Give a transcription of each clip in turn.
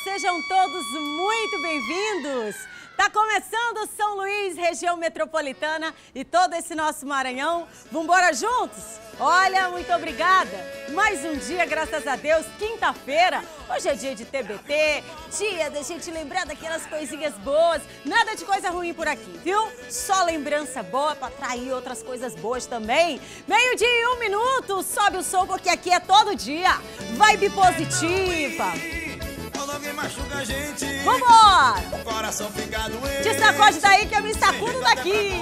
sejam todos muito bem-vindos! Tá começando o São Luís, região metropolitana e todo esse nosso Maranhão. Vambora juntos? Olha, muito obrigada! Mais um dia, graças a Deus, quinta-feira. Hoje é dia de TBT, dia da gente lembrar daquelas coisinhas boas. Nada de coisa ruim por aqui, viu? Só lembrança boa para atrair outras coisas boas também. 12h e 1 minuto, sobe o som porque aqui é todo dia. Vibe positiva. Alguém machuca a gente. Vambora! O coração fica doente. Te sacode daí que eu me sacudo daqui.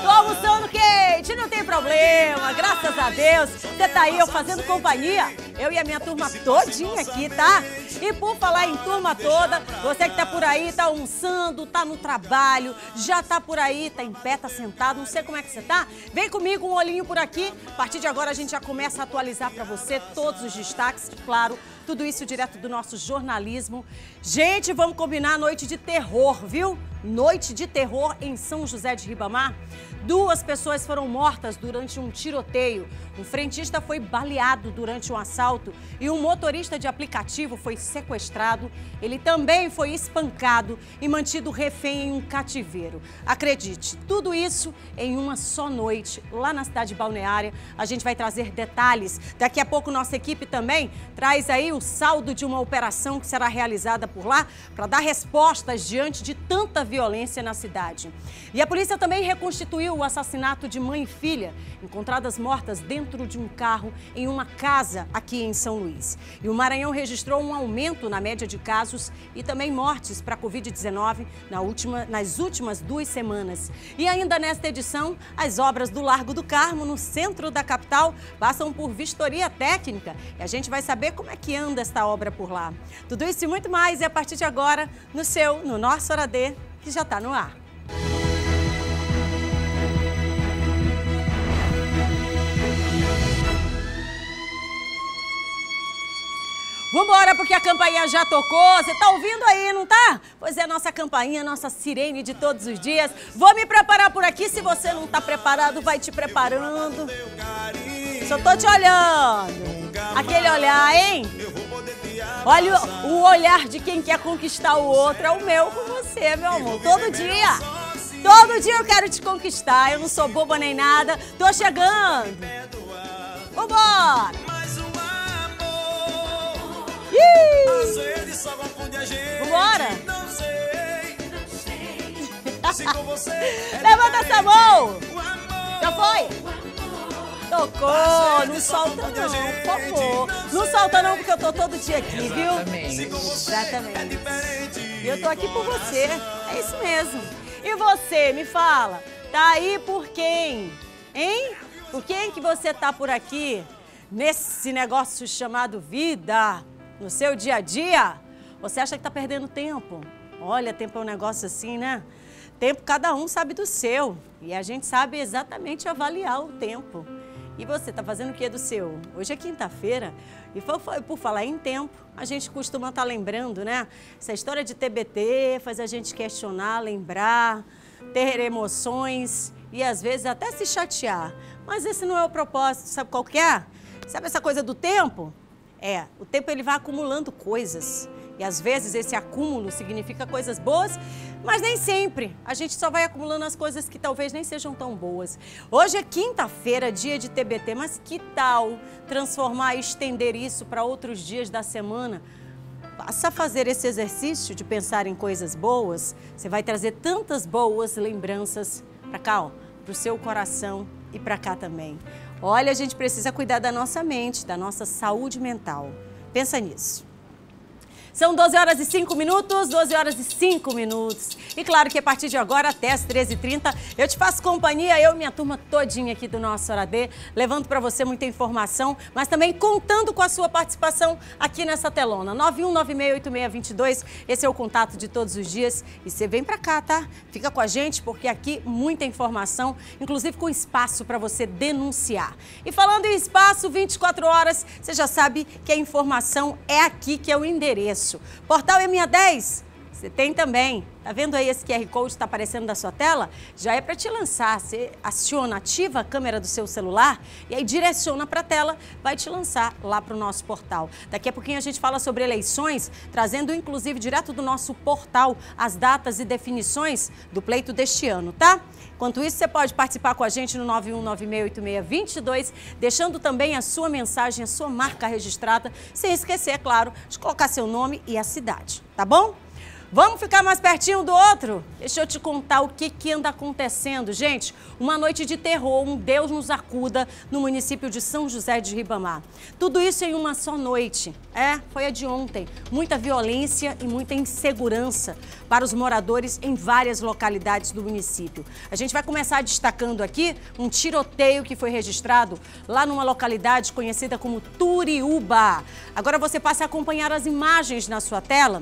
Tô almoçando quente, não tem problema, graças a Deus. Você tá aí, eu fazendo companhia. Eu e a minha turma todinha aqui, tá? E por falar em turma toda, você que tá por aí, tá almoçando, tá no trabalho, já tá por aí, tá em pé, tá sentado, não sei como é que você tá. Vem comigo, um olhinho por aqui. A partir de agora a gente já começa a atualizar pra você todos os destaques, claro. Tudo isso direto do nosso jornalismo. Gente, vamos combinar noite de terror, viu? Noite de terror em São José de Ribamar. 2 pessoas foram mortas durante um tiroteio. Um frentista foi baleado durante um assalto e um motorista de aplicativo foi sequestrado. Ele também foi espancado e mantido refém em um cativeiro. Acredite, tudo isso em uma só noite, lá na cidade balneária. A gente vai trazer detalhes. Daqui a pouco nossa equipe também traz aí o saldo de uma operação que será realizada por lá para dar respostas diante de tanta violência na cidade. E a polícia também reconstituiu o assassinato de mãe e filha, encontradas mortas dentro de um carro em uma casa aqui em São Luís. E o Maranhão registrou um aumento na média de casos e também mortes para a Covid-19 nas últimas 2 semanas. E ainda nesta edição, as obras do Largo do Carmo, no centro da capital, passam por vistoria técnica. E a gente vai saber como é que anda esta obra por lá. Tudo isso e muito mais é a partir de agora no nosso Hora D, que já está no ar. Vambora, porque a campainha já tocou. Você tá ouvindo aí, não tá? Pois é, nossa campainha, nossa sirene de todos os dias. Vou me preparar por aqui. Se você não tá preparado, vai te preparando. Só tô te olhando. Aquele olhar, hein? Olha o olhar de quem quer conquistar o outro. É o meu com você, meu amor. Todo dia. Todo dia eu quero te conquistar. Eu não sou boba nem nada. Tô chegando. Vambora. Vambora! Levanta essa mão! Já foi? Tocou! Não solta não, por favor. Não solta não, porque eu tô todo dia aqui, viu? Exatamente. E eu tô aqui por você. É isso mesmo. E você, me fala, tá aí por quem? Hein? Por quem que você tá por aqui? Nesse negócio chamado vida? No seu dia a dia, você acha que tá perdendo tempo? Olha, tempo é um negócio assim, né? Tempo cada um sabe do seu. E a gente sabe exatamente avaliar o tempo. E você tá fazendo o que do seu? Hoje é quinta-feira e por falar em tempo, a gente costuma estar lembrando, né? Essa história de TBT faz a gente questionar, lembrar, ter emoções e às vezes até se chatear. Mas esse não é o propósito, sabe qual que é? Sabe essa coisa do tempo? O tempo ele vai acumulando coisas e às vezes esse acúmulo significa coisas boas, mas nem sempre. A gente só vai acumulando as coisas que talvez nem sejam tão boas. Hoje é quinta-feira, dia de TBT, mas que tal transformar e estender isso para outros dias da semana? Passa a fazer esse exercício de pensar em coisas boas, você vai trazer tantas boas lembranças para cá, ó, para o seu coração e para cá também. Olha, a gente precisa cuidar da nossa mente, da nossa saúde mental. Pensa nisso. São 12 horas e 5 minutos, 12 horas e 5 minutos. E claro que a partir de agora, até as 13h30, eu te faço companhia, eu e minha turma todinha aqui do nosso Hora D, levando para você muita informação, mas também contando com a sua participação aqui nessa telona. 91968622, esse é o contato de todos os dias. E você vem para cá, tá? Fica com a gente, porque aqui muita informação, inclusive com espaço para você denunciar. E falando em espaço, 24 horas, você já sabe que a informação é aqui, que é o endereço. Portal MA10, Você tem também. Tá vendo aí esse QR Code que está aparecendo na sua tela? Já é para te lançar. Você aciona, ativa a câmera do seu celular e aí direciona para a tela, vai te lançar lá para o nosso portal. Daqui a pouquinho a gente fala sobre eleições, trazendo inclusive direto do nosso portal as datas e definições do pleito deste ano, tá? Enquanto isso, você pode participar com a gente no 91968622, deixando também a sua mensagem, a sua marca registrada, sem esquecer, é claro, de colocar seu nome e a cidade, tá bom? Vamos ficar mais pertinho do outro? Deixa eu te contar o que anda acontecendo. Gente, uma noite de terror, um Deus nos acuda no município de São José de Ribamar. Tudo isso em uma só noite. Foi a de ontem. Muita violência e muita insegurança para os moradores em várias localidades do município. A gente vai começar destacando aqui um tiroteio que foi registrado lá numa localidade conhecida como Turiúba. Agora você passa a acompanhar as imagens na sua tela.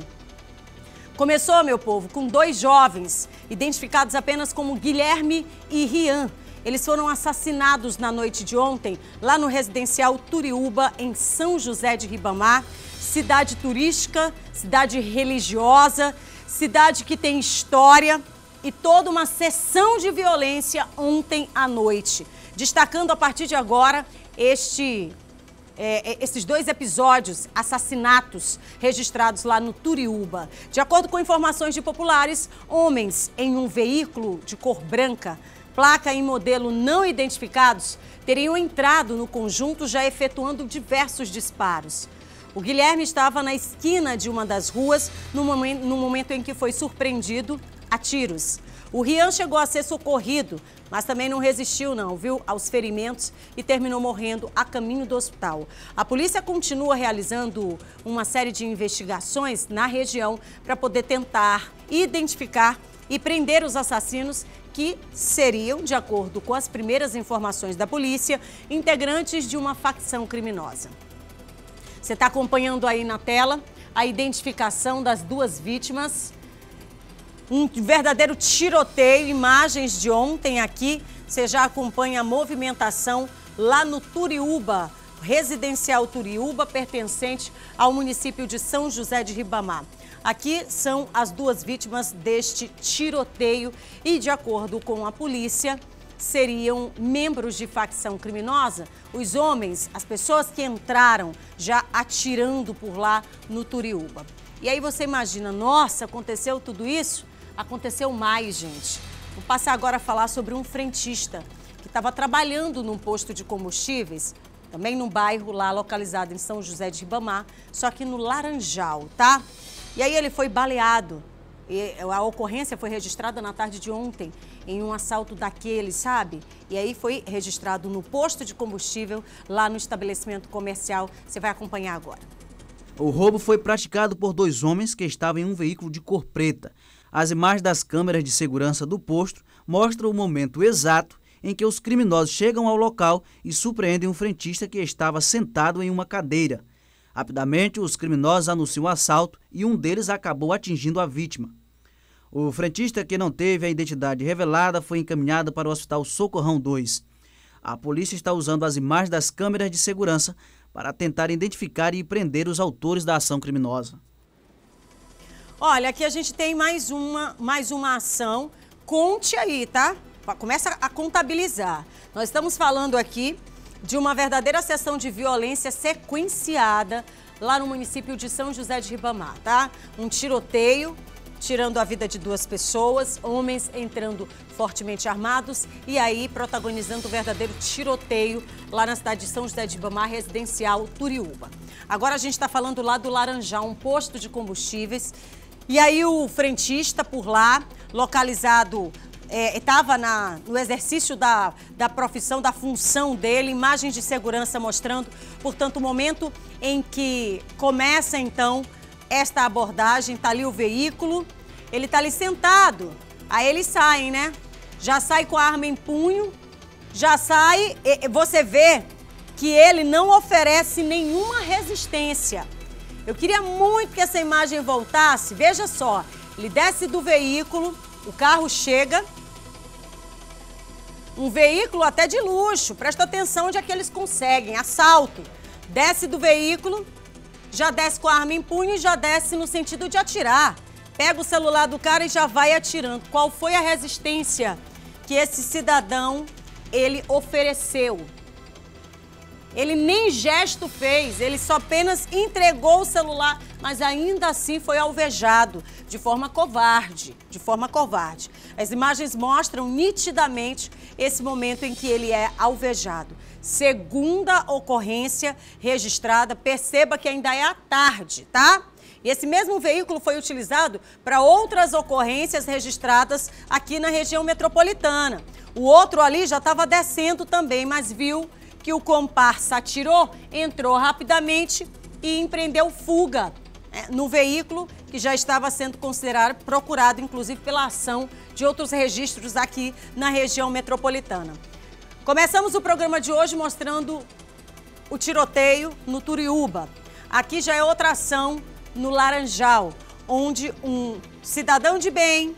Começou, meu povo, com 2 jovens, identificados apenas como Guilherme e Rian. Eles foram assassinados na noite de ontem, lá no residencial Turiúba, em São José de Ribamar. Cidade turística, cidade religiosa, cidade que tem história e toda uma sessão de violência ontem à noite. Destacando a partir de agora esses 2 episódios, assassinatos registrados lá no Turiúba. De acordo com informações de populares, homens em um veículo de cor branca, placa e modelo não identificados, teriam entrado no conjunto já efetuando diversos disparos. O Guilherme estava na esquina de uma das ruas no momento em que foi surpreendido a tiros. O Rian chegou a ser socorrido, mas também não resistiu aos ferimentos e terminou morrendo a caminho do hospital. A polícia continua realizando uma série de investigações na região para poder tentar identificar e prender os assassinos que seriam, de acordo com as primeiras informações da polícia, integrantes de uma facção criminosa. Você está acompanhando aí na tela a identificação das 2 vítimas. Um verdadeiro tiroteio, imagens de ontem aqui. Você já acompanha a movimentação lá no Turiúba, residencial Turiúba, pertencente ao município de São José de Ribamar. Aqui são as 2 vítimas deste tiroteio e, de acordo com a polícia, seriam membros de facção criminosa. Os homens, as pessoas que entraram já atirando por lá no Turiúba. E aí você imagina, nossa, aconteceu tudo isso? Aconteceu mais, gente. Vou passar agora a falar sobre um frentista que estava trabalhando num posto de combustíveis, também num bairro lá localizado em São José de Ribamar, só que no Laranjal, tá? E aí ele foi baleado. E a ocorrência foi registrada na tarde de ontem em um assalto daquele, sabe? E aí foi registrado no posto de combustível lá no estabelecimento comercial. Você vai acompanhar agora. O roubo foi praticado por 2 homens que estavam em um veículo de cor preta. As imagens das câmeras de segurança do posto mostram o momento exato em que os criminosos chegam ao local e surpreendem um frentista que estava sentado em uma cadeira. Rapidamente, os criminosos anunciam o assalto e um deles acabou atingindo a vítima. O frentista, que não teve a identidade revelada, foi encaminhado para o Hospital Socorrão 2. A polícia está usando as imagens das câmeras de segurança para tentar identificar e prender os autores da ação criminosa. Olha, aqui a gente tem mais uma ação. Conte aí, tá? Começa a contabilizar. Nós estamos falando aqui de uma verdadeira sessão de violência sequenciada lá no município de São José de Ribamar, tá? Um tiroteio, tirando a vida de 2 pessoas, homens entrando fortemente armados e aí protagonizando o verdadeiro tiroteio lá na cidade de São José de Ribamar, residencial Turiúba. Agora a gente está falando lá do Laranjal, um posto de combustíveis. E aí o frentista por lá, localizado, estava no exercício da profissão, da função dele, imagens de segurança mostrando, portanto, o momento em que começa então esta abordagem, tá ali o veículo, ele tá ali sentado, aí eles saem, né? Já sai com a arma em punho, já sai, você vê que ele não oferece nenhuma resistência. Eu queria muito que essa imagem voltasse. Veja só, ele desce do veículo, o carro chega, um veículo até de luxo, presta atenção onde é que eles conseguem, assalto. Desce do veículo, já desce com a arma em punho e já desce no sentido de atirar. pega o celular do cara e já vai atirando. Qual foi a resistência que esse cidadão, ele ofereceu? Ele nem gesto fez, ele só apenas entregou o celular, mas ainda assim foi alvejado de forma covarde, As imagens mostram nitidamente esse momento em que ele é alvejado. Segunda ocorrência registrada, perceba que ainda é à tarde, tá? E esse mesmo veículo foi utilizado para outras ocorrências registradas aqui na região metropolitana. O outro ali já estava descendo também, mas viu que o comparsa atirou, entrou rapidamente e empreendeu fuga no veículo que já estava sendo procurado, inclusive pela ação de outros registros aqui na região metropolitana. Começamos o programa de hoje mostrando o tiroteio no Turiúba. Aqui já é outra ação no Laranjal, onde um cidadão de bem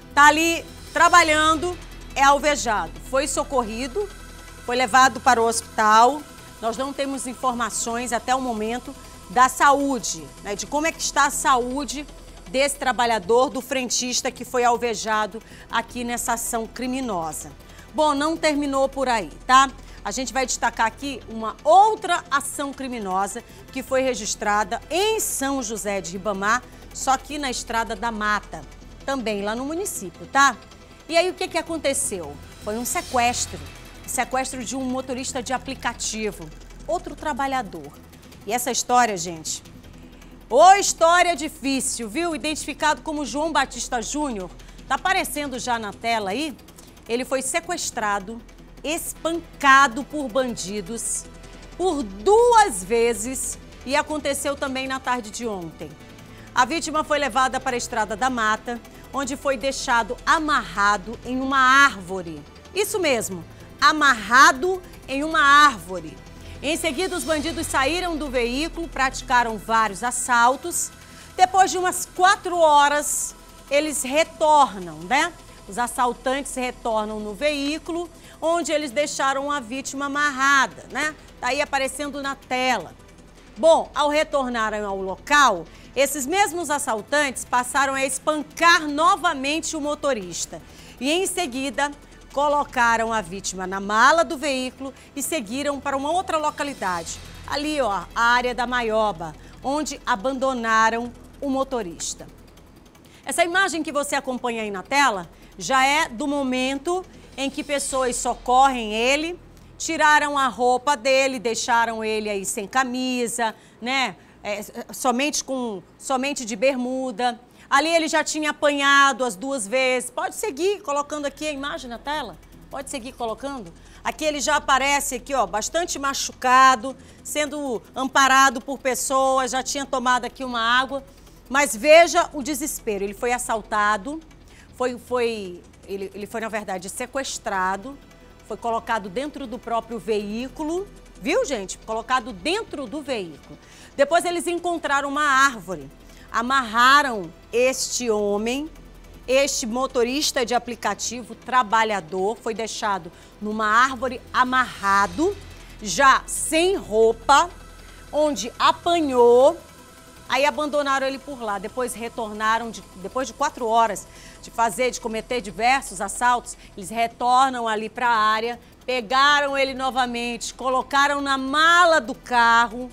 está ali trabalhando, é alvejado, foi socorrido, foi levado para o hospital. Nós não temos informações até o momento da saúde, né, de como é que está a saúde desse trabalhador, do frentista que foi alvejado aqui nessa ação criminosa. Bom, não terminou por aí, tá? A gente vai destacar aqui uma outra ação criminosa que foi registrada em São José de Ribamar, só que na Estrada da Mata, também lá no município, tá? E aí o que aconteceu? Foi um sequestro de um motorista de aplicativo, outro trabalhador. E essa história, gente, história difícil, viu? Identificado como João Batista Júnior, tá aparecendo já na tela aí. Ele foi sequestrado, espancado por bandidos por 2 vezes e aconteceu também na tarde de ontem. A vítima foi levada para a Estrada da Mata, onde foi deixado amarrado em uma árvore. Isso mesmo, amarrado em uma árvore. Em seguida, os bandidos saíram do veículo, praticaram vários assaltos. Depois de umas 4 horas, eles retornam, né? Os assaltantes retornam no veículo, onde eles deixaram a vítima amarrada, né? Tá aí aparecendo na tela. Bom, ao retornarem ao local, esses mesmos assaltantes passaram a espancar novamente o motorista. E em seguida, colocaram a vítima na mala do veículo e seguiram para uma outra localidade. Ali, ó, a área da Maioba, onde abandonaram o motorista. Essa imagem que você acompanha aí na tela já é do momento em que pessoas socorrem ele, tiraram a roupa dele, deixaram ele aí sem camisa, né? Somente de bermuda. Ali ele já tinha apanhado as 2 vezes. Pode seguir colocando aqui a imagem na tela? Pode seguir colocando? Aqui ele já aparece aqui, ó, bastante machucado, sendo amparado por pessoas, já tinha tomado aqui uma água. Mas veja o desespero. Ele foi assaltado, ele foi, na verdade, sequestrado, foi colocado dentro do próprio veículo, viu, gente? Colocado dentro do veículo. Depois eles encontraram uma árvore, amarraram este homem, este motorista de aplicativo, trabalhador, foi deixado numa árvore amarrado, já sem roupa, onde apanhou, aí abandonaram ele por lá. Depois retornaram, depois de 4 horas de cometer diversos assaltos, eles retornam ali para a área, pegaram ele novamente, colocaram na mala do carro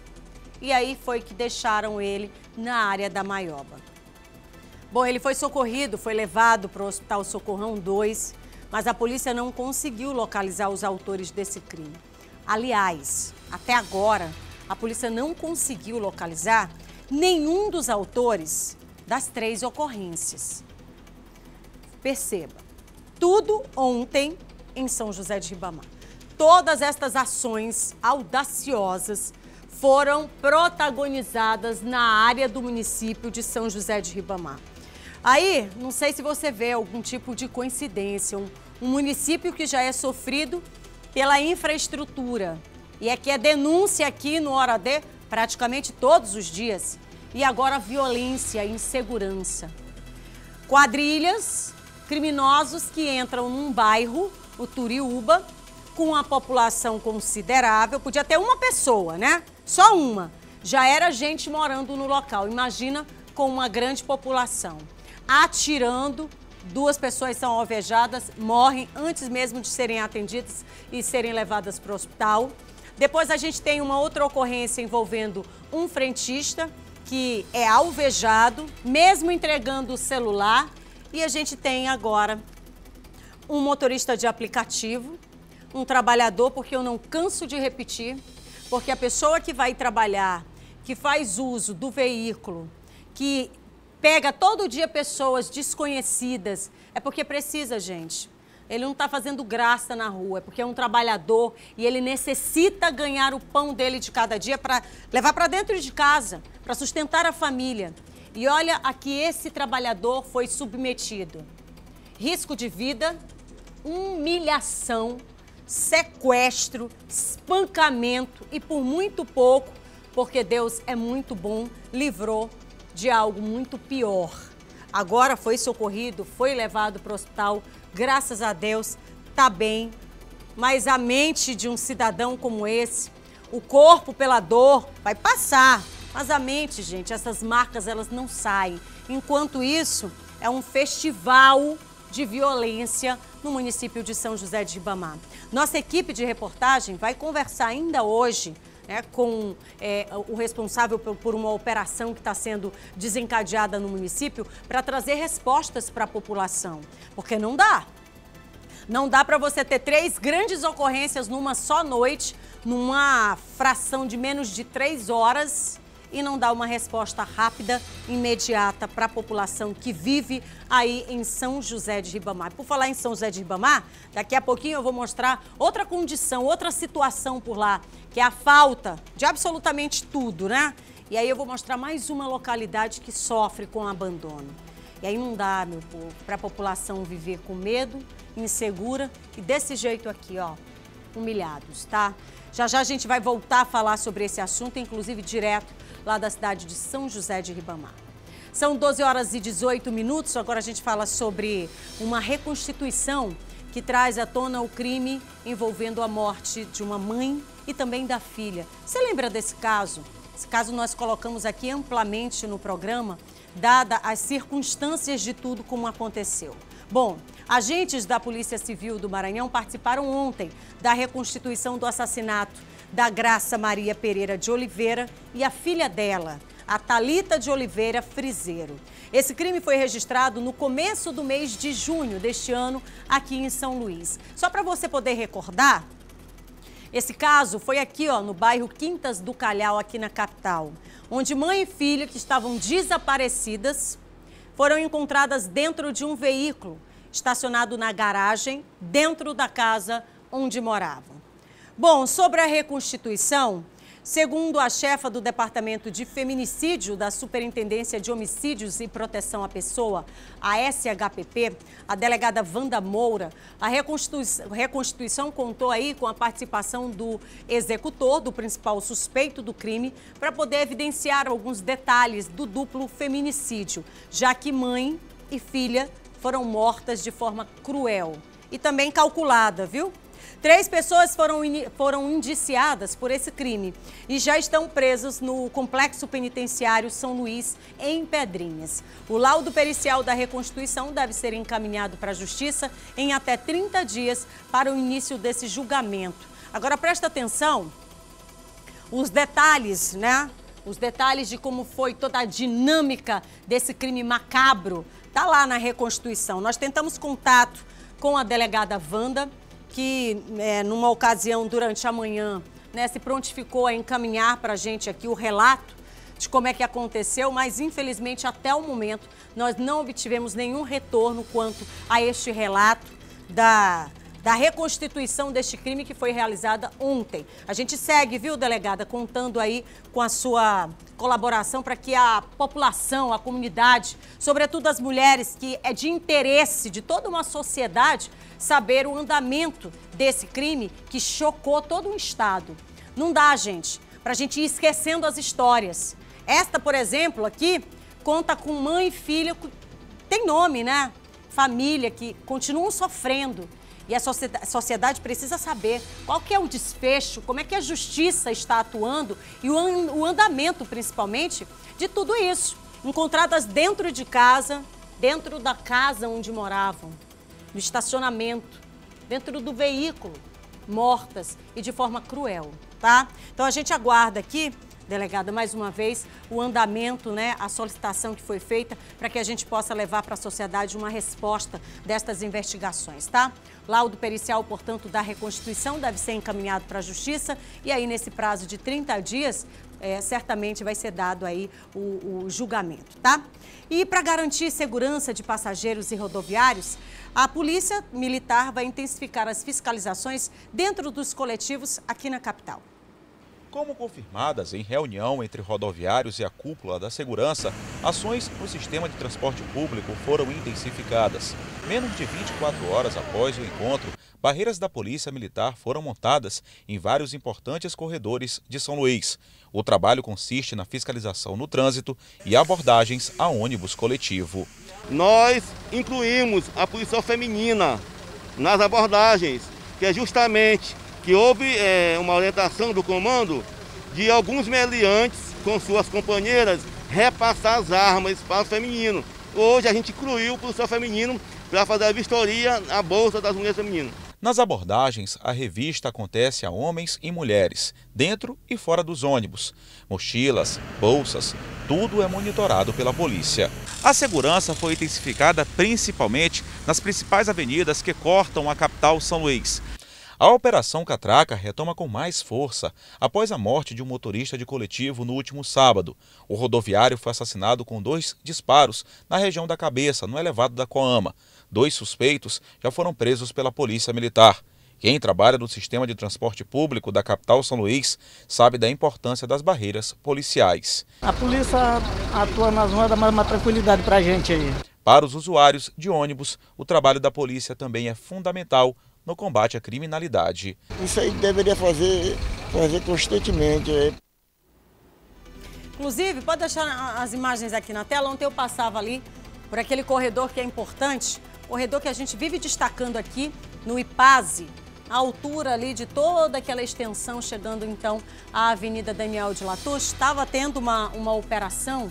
e aí foi que deixaram ele na área da Maioba. Bom, ele foi socorrido, foi levado para o Hospital Socorrão 2, mas a polícia não conseguiu localizar os autores desse crime. Aliás, até agora, a polícia não conseguiu localizar nenhum dos autores das 3 ocorrências. Perceba, tudo ontem em São José de Ribamar. Todas estas ações audaciosas foram protagonizadas na área do município de São José de Ribamar. Aí, não sei se você vê algum tipo de coincidência, um município que já é sofrido pela infraestrutura. E é que é denúncia aqui no Hora D praticamente todos os dias. E agora violência e insegurança. Quadrilhas, criminosos que entram num bairro, o Turiúba, com uma população considerável, podia ter uma pessoa, né? Só uma. Já era gente morando no local. Imagina com uma grande população, atirando. 2 pessoas são alvejadas, morrem antes mesmo de serem atendidas e serem levadas para o hospital. Depois a gente tem uma outra ocorrência envolvendo um frentista que é alvejado, mesmo entregando o celular. E a gente tem agora um motorista de aplicativo, um trabalhador, porque eu não canso de repetir, porque a pessoa que vai trabalhar, que faz uso do veículo, que pega todo dia pessoas desconhecidas, é porque precisa, gente. Ele não está fazendo graça na rua, é porque é um trabalhador e ele necessita ganhar o pão dele de cada dia para levar para dentro de casa, para sustentar a família. E olha a que esse trabalhador foi submetido. Risco de vida, humilhação, sequestro, espancamento e por muito pouco, porque Deus é muito bom, livrou de algo muito pior. Agora foi socorrido, foi levado para o hospital, graças a Deus, tá bem. Mas a mente de um cidadão como esse, o corpo pela dor vai passar, mas a mente, gente, essas marcas elas não saem. Enquanto isso, é um festival de violência no município de São José de Ribamar. Nossa equipe de reportagem vai conversar ainda hoje com o responsável por uma operação que está sendo desencadeada no município para trazer respostas para a população. Porque não dá. Não dá para você ter 3 grandes ocorrências numa só noite, numa fração de menos de 3 horas e não dar uma resposta rápida, imediata para a população que vive aí em São José de Ribamar. Por falar em São José de Ribamar, daqui a pouquinho eu vou mostrar outra condição, outra situação por lá, que é a falta de absolutamente tudo, né? E aí eu vou mostrar mais uma localidade que sofre com abandono. E aí não dá, meu povo, para a população viver com medo, insegura e desse jeito aqui, ó, humilhados, tá? Já já a gente vai voltar a falar sobre esse assunto, inclusive direto lá da cidade de São José de Ribamar. São 12 horas e 18 minutos, agora a gente fala sobre uma reconstituição que traz à tona o crime envolvendo a morte de uma mãe e também da filha. Você lembra desse caso? Esse caso nós colocamos aqui amplamente no programa, dada as circunstâncias de tudo como aconteceu. Bom, agentes da Polícia Civil do Maranhão participaram ontem da reconstituição do assassinato da Graça Maria Pereira de Oliveira e a filha dela, a Thalita de Oliveira Frizeiro. Esse crime foi registrado no começo do mês de junho deste ano aqui em São Luís. Só para você poder recordar, esse caso foi aqui, ó, no bairro Quintas do Calhau, aqui na capital, onde mãe e filha que estavam desaparecidas foram encontradas dentro de um veículo estacionado na garagem, dentro da casa onde moravam. Bom, sobre a reconstituição, segundo a chefa do Departamento de Feminicídio da Superintendência de Homicídios e Proteção à Pessoa, a SHPP, a delegada Wanda Moura, a reconstituição contou aí com a participação do executor, do principal suspeito do crime, para poder evidenciar alguns detalhes do duplo feminicídio, já que mãe e filha foram mortas de forma cruel e também calculada, viu? 3 pessoas foram indiciadas por esse crime e já estão presos no Complexo Penitenciário São Luís, em Pedrinhas. O laudo pericial da reconstituição deve ser encaminhado para a Justiça em até 30 dias para o início desse julgamento. Agora presta atenção, os detalhes, né? Os detalhes de como foi toda a dinâmica desse crime macabro, tá lá na reconstituição. Nós tentamos contato com a delegada Wanda, que numa ocasião durante a manhã, né, se prontificou a encaminhar para a gente aqui o relato de como é que aconteceu, mas infelizmente até o momento nós não obtivemos nenhum retorno quanto a este relato da reconstituição deste crime que foi realizada ontem. A gente segue, viu, delegada, contando aí com a sua colaboração para que a população, a comunidade, sobretudo as mulheres, que é de interesse de toda uma sociedade, saber o andamento desse crime que chocou todo um estado. Não dá, gente, para a gente ir esquecendo as histórias. Esta, por exemplo, aqui, conta com mãe e filha, tem nome, né? Família, que continuam sofrendo. E a sociedade precisa saber qual que é o desfecho, como é que a justiça está atuando e o andamento, principalmente, de tudo isso. encontradas dentro de casa, dentro da casa onde moravam, no estacionamento, dentro do veículo, mortas e de forma cruel, tá? Então a gente aguarda aqui, delegada, mais uma vez, o andamento, né, a solicitação que foi feita para que a gente possa levar para a sociedade uma resposta destas investigações, tá? Laudo pericial, portanto, da reconstituição deve ser encaminhado para a Justiça e aí nesse prazo de 30 dias, certamente vai ser dado aí o julgamento, tá? E para garantir segurança de passageiros e rodoviários, a Polícia Militar vai intensificar as fiscalizações dentro dos coletivos aqui na capital. Como confirmadas em reunião entre rodoviários e a cúpula da segurança, ações no sistema de transporte público foram intensificadas. Menos de 24 horas após o encontro, barreiras da Polícia Militar foram montadas em vários importantes corredores de São Luís. O trabalho consiste na fiscalização no trânsito e abordagens a ônibus coletivo. Nós incluímos a policial feminina nas abordagens, que é justamente que houve uma orientação do comando de alguns meliantes com suas companheiras repassar as armas para o feminino. Hoje a gente incluiu o policial feminino para fazer a vistoria à bolsa das mulheres femininas. Nas abordagens, a revista acontece a homens e mulheres, dentro e fora dos ônibus. Mochilas, bolsas, tudo é monitorado pela polícia. A segurança foi intensificada principalmente nas principais avenidas que cortam a capital São Luís. A Operação Catraca retoma com mais força após a morte de um motorista de coletivo no último sábado. O rodoviário foi assassinado com 2 disparos na região da cabeça, no elevado da Coama. 2 suspeitos já foram presos pela Polícia Militar. Quem trabalha no sistema de transporte público da capital São Luís sabe da importância das barreiras policiais. A polícia atua nas ruas, dá mais uma tranquilidade para a gente aí. Para os usuários de ônibus, o trabalho da polícia também é fundamental no combate à criminalidade. Isso aí deveria fazer constantemente. Inclusive, pode deixar as imagens aqui na tela. Ontem eu passava ali por aquele corredor que é importante, corredor que a gente vive destacando aqui no IPASE, a altura ali de toda aquela extensão, chegando então à Avenida Daniel de Latouche. Estava tendo uma operação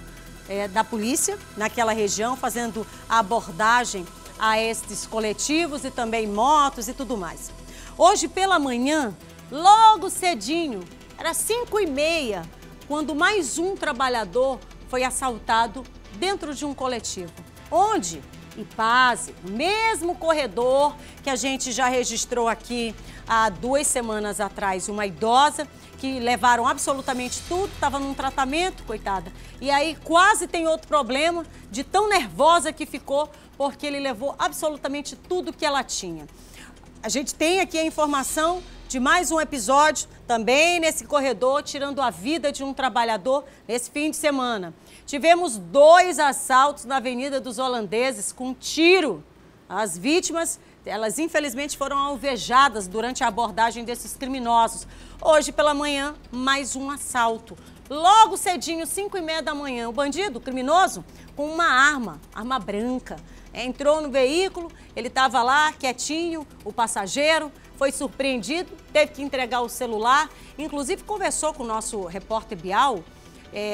da polícia naquela região, fazendo a abordagem a estes coletivos e também motos e tudo mais. Hoje pela manhã, logo cedinho, era 5h30, quando mais um trabalhador foi assaltado dentro de um coletivo. Onde? IPASE, o mesmo corredor que a gente já registrou aqui há 2 semanas atrás, uma idosa que levaram absolutamente tudo, estava num tratamento, coitada. E aí quase tem outro problema, de tão nervosa que ficou, porque ele levou absolutamente tudo que ela tinha. A gente tem aqui a informação de mais um episódio, também nesse corredor, tirando a vida de um trabalhador nesse fim de semana. Tivemos 2 assaltos na Avenida dos Holandeses com tiro. As vítimas, elas infelizmente foram alvejadas durante a abordagem desses criminosos. Hoje pela manhã, mais um assalto. Logo cedinho, 5h30 da manhã, o bandido, o criminoso, com uma arma branca. Entrou no veículo, ele estava lá quietinho, o passageiro foi surpreendido, teve que entregar o celular, inclusive conversou com o nosso repórter Bial,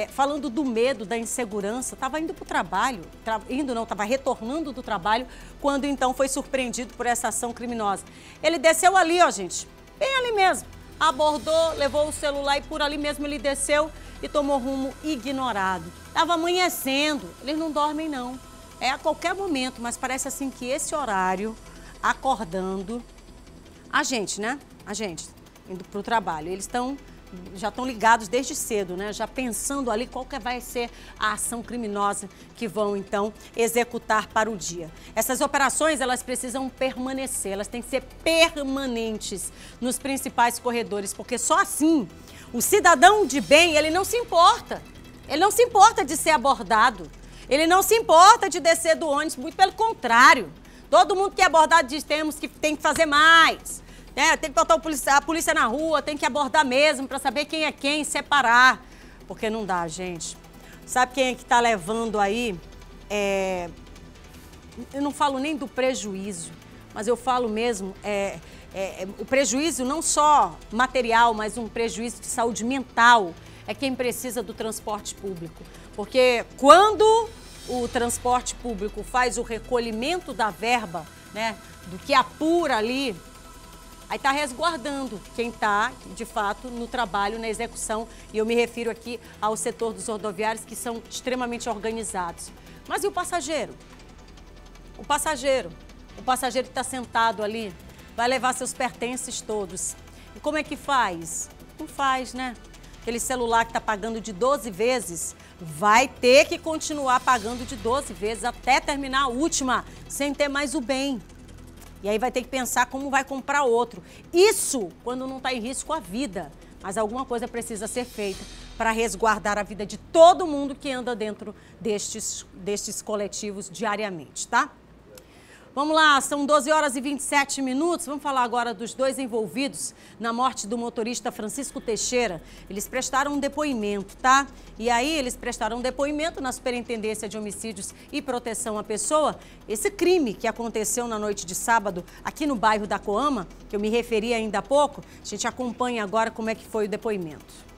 falando do medo, da insegurança, estava indo para o trabalho, estava retornando do trabalho, quando então foi surpreendido por essa ação criminosa. Ele desceu ali, ó gente, bem ali mesmo, abordou, levou o celular e por ali mesmo ele desceu e tomou rumo ignorado. Estava amanhecendo, eles não dormem não. É a qualquer momento, mas parece assim que esse horário, acordando, a gente, né? A gente, indo para o trabalho, eles já estão ligados desde cedo, né? Já pensando ali qual que vai ser a ação criminosa que vão, então, executar para o dia. Essas operações, elas precisam permanecer, elas têm que ser permanentes nos principais corredores, porque só assim o cidadão de bem, ele não se importa. Ele não se importa de ser abordado. Ele não se importa de descer do ônibus, muito pelo contrário. Todo mundo que é abordado diz que tem que fazer mais. Né? Tem que botar a polícia na rua, tem que abordar mesmo para saber quem é quem, separar. Porque não dá, gente. Sabe quem é que está levando aí? Eu não falo nem do prejuízo, mas eu falo mesmo o prejuízo não só material, mas um prejuízo de saúde mental. é quem precisa do transporte público. Porque quando o transporte público faz o recolhimento da verba, né, do que apura ali, aí está resguardando quem está, de fato, no trabalho, na execução. E eu me refiro aqui ao setor dos rodoviários, que são extremamente organizados. Mas e o passageiro? O passageiro que está sentado ali, vai levar seus pertences todos. E como é que faz? Não faz, né? Aquele celular que está pagando de 12 vezes, vai ter que continuar pagando de 12 vezes até terminar a última, sem ter mais o bem. E aí vai ter que pensar como vai comprar outro. Isso quando não está em risco a vida. Mas alguma coisa precisa ser feita para resguardar a vida de todo mundo que anda dentro destes coletivos diariamente, tá? Vamos lá, são 12 horas e 27 minutos. Vamos falar agora dos dois envolvidos na morte do motorista Francisco Teixeira. Eles prestaram um depoimento, tá? E aí eles prestaram um depoimento na Superintendência de Homicídios e Proteção à Pessoa. Esse crime que aconteceu na noite de sábado aqui no bairro da Coama, que eu me referi ainda há pouco, a gente acompanha agora como é que foi o depoimento.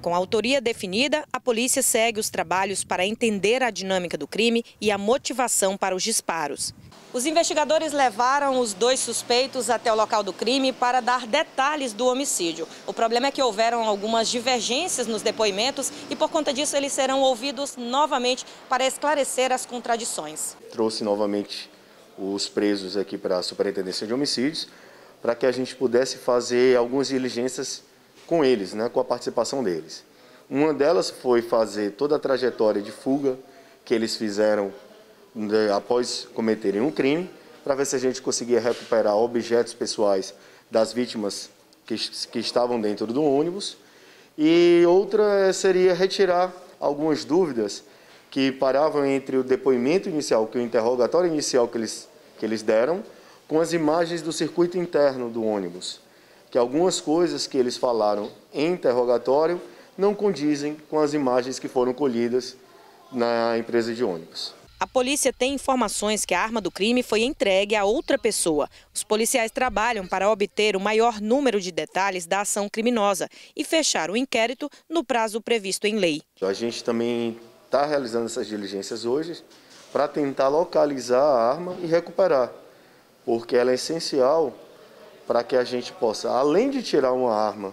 Com a autoria definida, a polícia segue os trabalhos para entender a dinâmica do crime e a motivação para os disparos. Os investigadores levaram os dois suspeitos até o local do crime para dar detalhes do homicídio. O problema é que houveram algumas divergências nos depoimentos e, por conta disso, eles serão ouvidos novamente para esclarecer as contradições. Trouxe novamente os presos aqui para a Superintendência de Homicídios para que a gente pudesse fazer algumas diligências com eles, né, com a participação deles. Uma delas foi fazer toda a trajetória de fuga que eles fizeram após cometerem um crime, para ver se a gente conseguia recuperar objetos pessoais das vítimas que estavam dentro do ônibus. E outra seria retirar algumas dúvidas que paravam entre o depoimento inicial, que o interrogatório inicial que eles deram, com as imagens do circuito interno do ônibus. Que algumas coisas que eles falaram em interrogatório não condizem com as imagens que foram colhidas na empresa de ônibus. A polícia tem informações que a arma do crime foi entregue a outra pessoa. Os policiais trabalham para obter o maior número de detalhes da ação criminosa e fechar o inquérito no prazo previsto em lei. A gente também está realizando essas diligências hoje para tentar localizar a arma e recuperar, porque ela é essencial para que a gente possa, além de tirar uma arma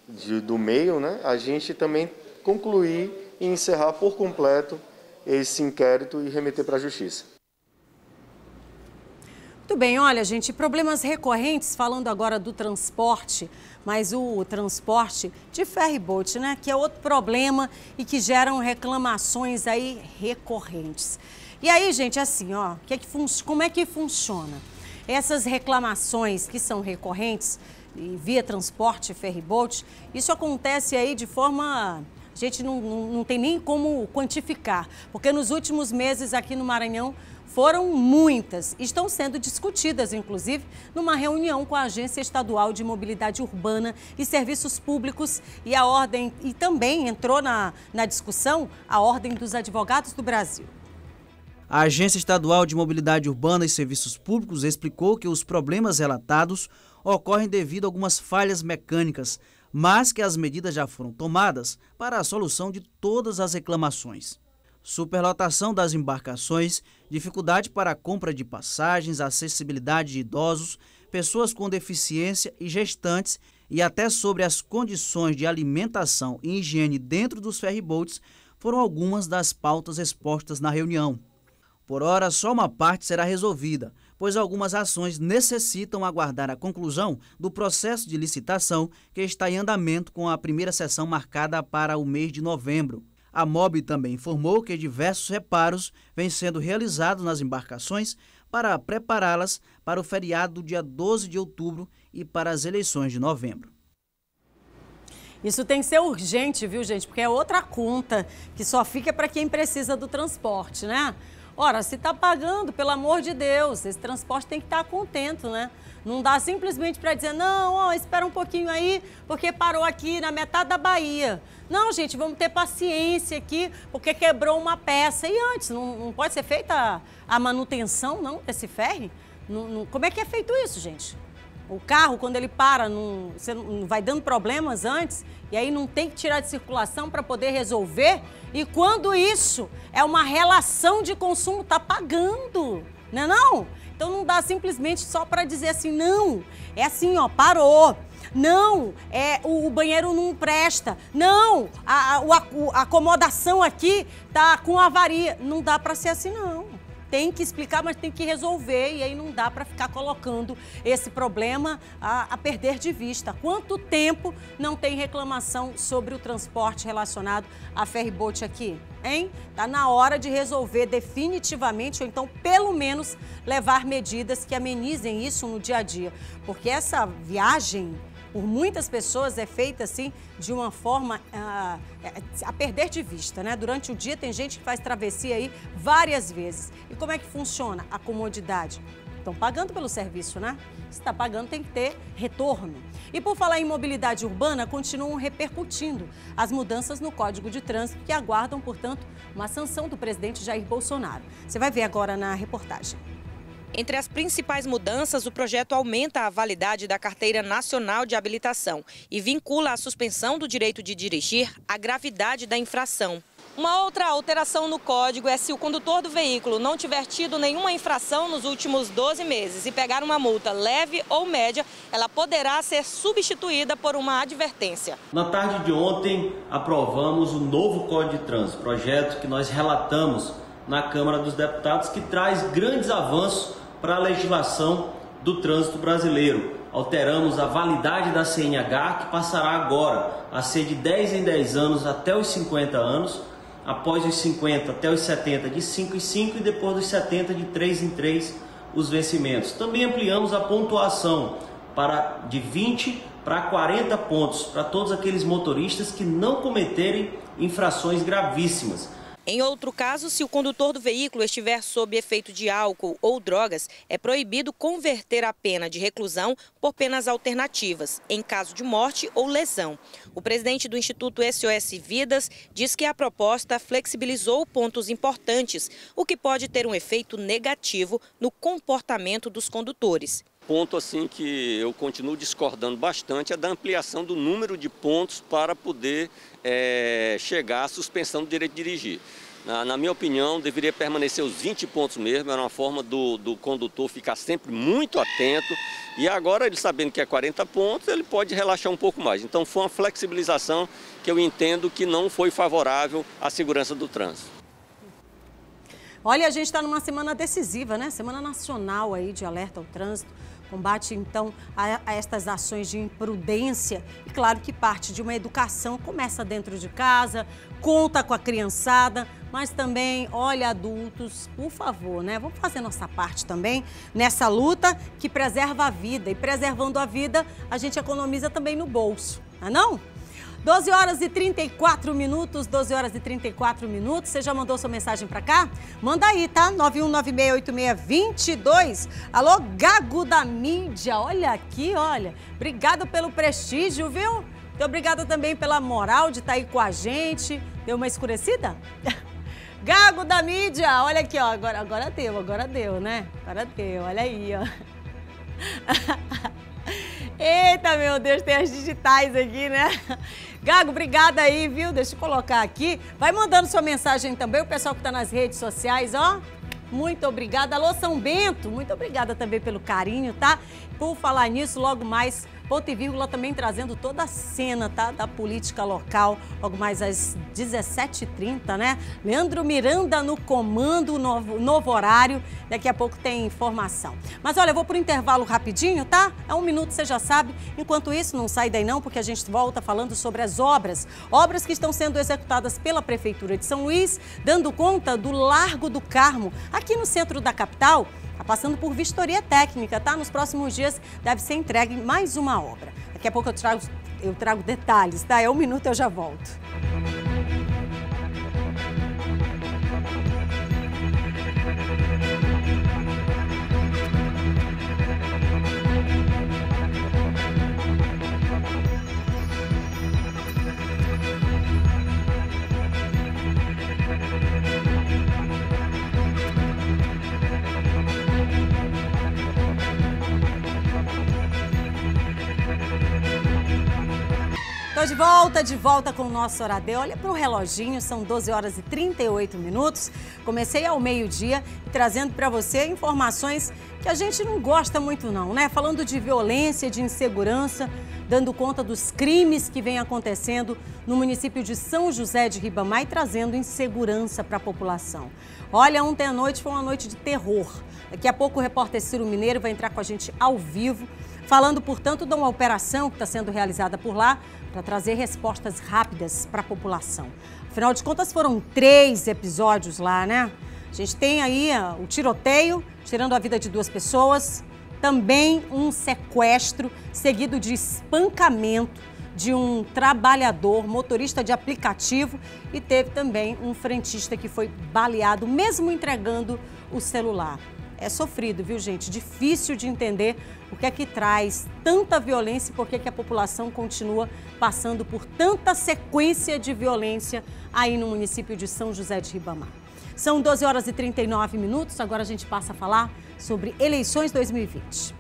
do meio, né, a gente também concluir e encerrar por completo esse inquérito e remeter para a Justiça. Muito bem, olha, gente, problemas recorrentes, falando agora do transporte, mas o transporte de ferry-boat, né, que é outro problema e que geram reclamações aí recorrentes. E aí, gente, assim, ó, como é que funciona? Essas reclamações que são recorrentes via transporte ferry-boat, isso acontece aí de forma... A gente não tem nem como quantificar, porque nos últimos meses aqui no Maranhão foram muitas. Estão sendo discutidas, inclusive, numa reunião com a Agência Estadual de Mobilidade Urbana e Serviços Públicos e também entrou na discussão a Ordem dos Advogados do Brasil. A Agência Estadual de Mobilidade Urbana e Serviços Públicos explicou que os problemas relatados ocorrem devido a algumas falhas mecânicas, mas que as medidas já foram tomadas para a solução de todas as reclamações. Superlotação das embarcações, dificuldade para a compra de passagens, acessibilidade de idosos, pessoas com deficiência e gestantes e até sobre as condições de alimentação e higiene dentro dos ferryboats foram algumas das pautas expostas na reunião. Por hora, só uma parte será resolvida, pois algumas ações necessitam aguardar a conclusão do processo de licitação que está em andamento com a primeira sessão marcada para o mês de novembro. A MOB também informou que diversos reparos vêm sendo realizados nas embarcações para prepará-las para o feriado do dia 12 de outubro e para as eleições de novembro. Isso tem que ser urgente, viu, gente? Porque é outra conta que só fica para quem precisa do transporte, né? Ora, se está pagando, pelo amor de Deus, esse transporte tem que estar contento, né? Não dá simplesmente para dizer, não, ó, espera um pouquinho aí, porque parou aqui na metade da Bahia. Não, gente, vamos ter paciência aqui, porque quebrou uma peça. E antes, não pode ser feita a manutenção, não, desse ferry? Como é que é feito isso, gente? O carro, quando ele para, você não vai dando problemas antes, e aí não tem que tirar de circulação para poder resolver. E quando isso é uma relação de consumo, tá pagando, né não? Então não dá simplesmente só para dizer assim, não, é assim, ó, parou. Não, o banheiro não presta. Não, a acomodação aqui tá com avaria. Não dá para ser assim, não. Tem que explicar, mas tem que resolver. E aí não dá para ficar colocando esse problema a perder de vista. Quanto tempo não tem reclamação sobre o transporte relacionado a ferryboat aqui, hein? Tá na hora de resolver definitivamente, ou então pelo menos levar medidas que amenizem isso no dia a dia. Porque essa viagem, por muitas pessoas, é feita assim de uma forma a perder de vista, né? Durante o dia tem gente que faz travessia aí várias vezes. E como é que funciona a comodidade? Estão pagando pelo serviço, né? Se está pagando, tem que ter retorno. E por falar em mobilidade urbana, continuam repercutindo as mudanças no Código de Trânsito que aguardam, portanto, uma sanção do presidente Jair Bolsonaro. Você vai ver agora na reportagem. Entre as principais mudanças, o projeto aumenta a validade da Carteira Nacional de Habilitação e vincula a suspensão do direito de dirigir à gravidade da infração. Uma outra alteração no código é se o condutor do veículo não tiver tido nenhuma infração nos últimos 12 meses e pegar uma multa leve ou média, ela poderá ser substituída por uma advertência. Na tarde de ontem, aprovamos o novo Código de Trânsito, projeto que nós relatamos na Câmara dos Deputados, que traz grandes avanços para a legislação do trânsito brasileiro. Alteramos a validade da CNH, que passará agora a ser de 10 em 10 anos até os 50 anos, após os 50 até os 70 de 5 em 5 e depois dos 70 de 3 em 3 os vencimentos. Também ampliamos a pontuação de 20 para 40 pontos para todos aqueles motoristas que não cometerem infrações gravíssimas. Em outro caso, se o condutor do veículo estiver sob efeito de álcool ou drogas, é proibido converter a pena de reclusão por penas alternativas, em caso de morte ou lesão. O presidente do Instituto SOS Vidas diz que a proposta flexibilizou pontos importantes, o que pode ter um efeito negativo no comportamento dos condutores. Ponto assim que eu continuo discordando bastante é da ampliação do número de pontos para poder chegar à suspensão do direito de dirigir. Na minha opinião, deveria permanecer os 20 pontos mesmo, era uma forma do condutor ficar sempre muito atento e agora ele sabendo que é 40 pontos, ele pode relaxar um pouco mais. Então foi uma flexibilização que eu entendo que não foi favorável à segurança do trânsito. Olha, a gente está numa semana decisiva, né? Semana nacional aí de alerta ao trânsito. Combate, então, a estas ações de imprudência. E claro que parte de uma educação começa dentro de casa, conta com a criançada, mas também, olha, adultos, por favor, né? Vamos fazer nossa parte também nessa luta que preserva a vida. E preservando a vida, a gente economiza também no bolso, não é não? 12 horas e 34 minutos, 12 horas e 34 minutos. Você já mandou sua mensagem pra cá? Manda aí, tá? 91968622. Alô, Gago da Mídia. Olha aqui, olha. Obrigada pelo prestígio, viu? Muito obrigada também pela moral de estar aí com a gente. Deu uma escurecida? Gago da Mídia. Olha aqui, ó. Agora deu, né? Agora deu, olha aí, ó. Eita, meu Deus, tem as digitais aqui, né? Gago, obrigada aí, viu? Deixa eu colocar aqui. Vai mandando sua mensagem também, o pessoal que está nas redes sociais, ó. Muito obrigada. Alô, São Bento, muito obrigada também pelo carinho, tá? Por falar nisso, logo mais, ponto e vírgula também trazendo toda a cena, tá? Da política local, logo mais às 17h30, né? Leandro Miranda no comando, novo horário. Daqui a pouco tem informação. Mas olha, eu vou pro intervalo rapidinho, tá? É 1 minuto, você já sabe. Enquanto isso, não sai daí não, porque a gente volta falando sobre as obras. Obras que estão sendo executadas pela Prefeitura de São Luís, dando conta do Largo do Carmo, aqui no centro da capital. Está passando por vistoria técnica, tá? Nos próximos dias deve ser entregue mais uma obra. Daqui a pouco eu trago detalhes, tá? É 1 minuto, eu já volto. de volta com o nosso Horadê. Olha para o reloginho, são 12 horas e 38 minutos. Comecei ao meio-dia trazendo para você informações que a gente não gosta muito não, né? Falando de violência, de insegurança, dando conta dos crimes que vem acontecendo no município de São José de Ribamar e trazendo insegurança para a população. Olha, ontem à noite foi uma noite de terror. Daqui a pouco o repórter Ciro Mineiro vai entrar com a gente ao vivo, falando, portanto, de uma operação que está sendo realizada por lá para trazer respostas rápidas para a população. Afinal de contas, foram 3 episódios lá, né? A gente tem aí o tiroteio, tirando a vida de 2 pessoas, também um sequestro seguido de espancamento de um trabalhador, motorista de aplicativo, e teve também um frentista que foi baleado, mesmo entregando o celular. É sofrido, viu, gente? Difícil de entender o que é que traz tanta violência e por que a população continua passando por tanta sequência de violência aí no município de São José de Ribamar. São 12 horas e 39 minutos, agora a gente passa a falar sobre eleições 2020.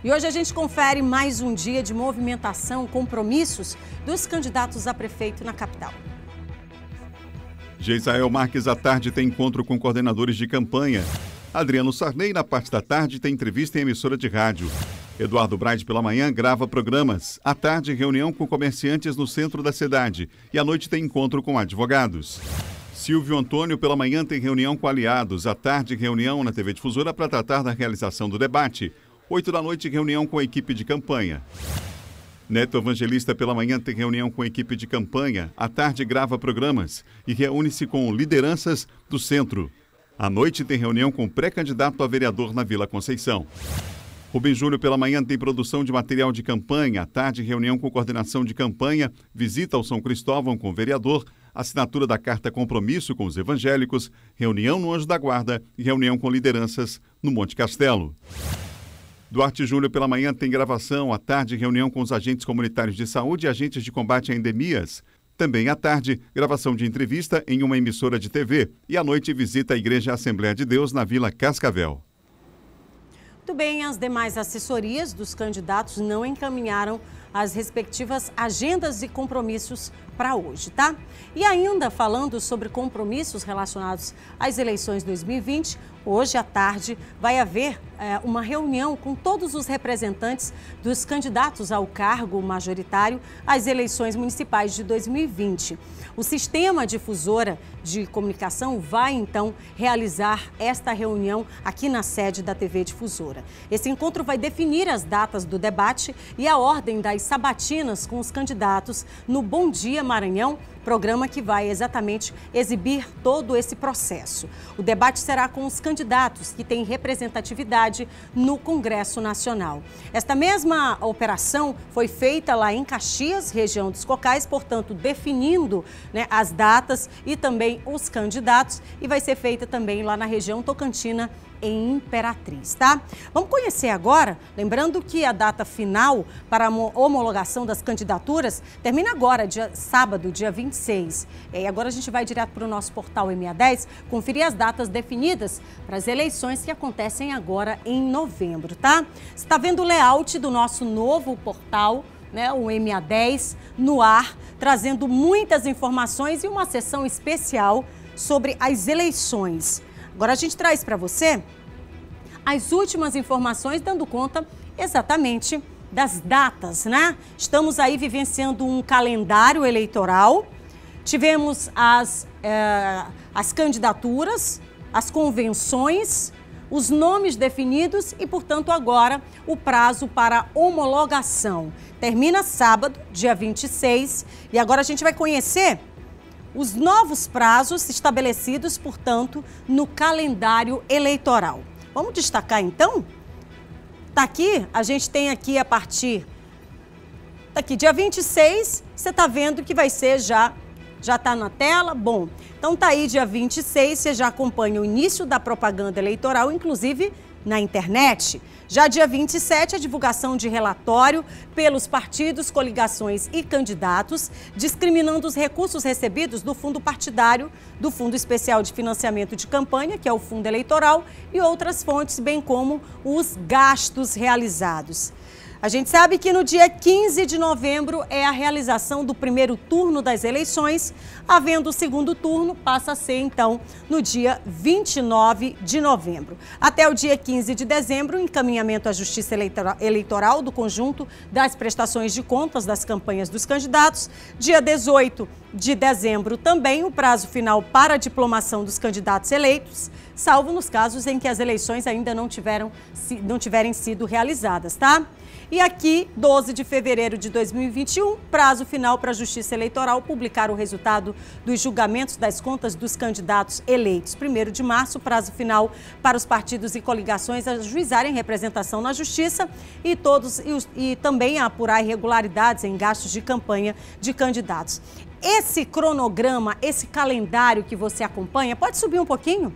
E hoje a gente confere mais um dia de movimentação, compromissos dos candidatos a prefeito na capital. Geisael Marques, à tarde, tem encontro com coordenadores de campanha. Adriano Sarney, na parte da tarde, tem entrevista em emissora de rádio. Eduardo Braide, pela manhã, grava programas. À tarde, reunião com comerciantes no centro da cidade. E à noite tem encontro com advogados. Silvio Antônio, pela manhã, tem reunião com aliados. À tarde, reunião na TV Difusora para tratar da realização do debate. 8 da noite, reunião com a equipe de campanha. Neto Evangelista, pela manhã, tem reunião com a equipe de campanha. À tarde, grava programas e reúne-se com lideranças do centro. À noite, tem reunião com pré-candidato a vereador na Vila Conceição. Rubem Júnior, pela manhã, tem produção de material de campanha. À tarde, reunião com coordenação de campanha, visita ao São Cristóvão com o vereador, assinatura da carta compromisso com os evangélicos, reunião no Anjo da Guarda e reunião com lideranças no Monte Castelo. Duarte Júnior, pela manhã, tem gravação. À tarde, reunião com os agentes comunitários de saúde e agentes de combate a endemias. Também à tarde, gravação de entrevista em uma emissora de TV. E à noite, visita à Igreja Assembleia de Deus na Vila Cascavel. Muito bem, as demais assessorias dos candidatos não encaminharam as respectivas agendas e compromissos para hoje, tá? E ainda falando sobre compromissos relacionados às eleições 2020, hoje à tarde vai haver uma reunião com todos os representantes dos candidatos ao cargo majoritário às eleições municipais de 2020. O Sistema Difusora de Comunicação vai, então, realizar esta reunião aqui na sede da TV Difusora. Esse encontro vai definir as datas do debate e a ordem das sabatinas com os candidatos no Bom Dia Maranhão, programa que vai exatamente exibir todo esse processo. O debate será com os candidatos que têm representatividade no Congresso Nacional. Esta mesma operação foi feita lá em Caxias, região dos Cocais, portanto, definindo, né, as datas e também os candidatos, e vai ser feita também lá na região tocantina, em Imperatriz, tá? Vamos conhecer agora, lembrando que a data final para a homologação das candidaturas termina agora, sábado, dia 26. E agora a gente vai direto para o nosso portal MA10, conferir as datas definidas para as eleições que acontecem agora em novembro, tá? Você está vendo o layout do nosso novo portal, né, o MA10, no ar, trazendo muitas informações e uma sessão especial sobre as eleições. Agora a gente traz para você as últimas informações, dando conta exatamente das datas, né? Estamos aí vivenciando um calendário eleitoral, tivemos as candidaturas, as convenções, os nomes definidos e, portanto, agora o prazo para homologação. Termina sábado, dia 26, e agora a gente vai conhecer os novos prazos estabelecidos, portanto, no calendário eleitoral. Vamos destacar, então? Tá aqui, a gente tem aqui a partir... Tá aqui, dia 26, você está vendo que vai ser já está na tela? Bom, então tá aí dia 26, você já acompanha o início da propaganda eleitoral, inclusive na internet. Já dia 27, a divulgação de relatório pelos partidos, coligações e candidatos, discriminando os recursos recebidos do fundo partidário, do Fundo Especial de Financiamento de Campanha, que é o fundo eleitoral, e outras fontes, bem como os gastos realizados. A gente sabe que no dia 15 de novembro é a realização do primeiro turno das eleições. Havendo o segundo turno, passa a ser, então, no dia 29 de novembro. Até o dia 15 de dezembro, encaminhamento à Justiça Eleitoral do conjunto das prestações de contas das campanhas dos candidatos. Dia 18 de dezembro, também, o prazo final para a diplomação dos candidatos eleitos, salvo nos casos em que as eleições ainda não tiverem sido realizadas, tá? E aqui, 12 de fevereiro de 2021, prazo final para a Justiça Eleitoral publicar o resultado dos julgamentos das contas dos candidatos eleitos. 1º de março, prazo final para os partidos e coligações ajuizarem representação na Justiça e também a apurar irregularidades em gastos de campanha de candidatos. Esse cronograma, esse calendário que você acompanha, pode subir um pouquinho?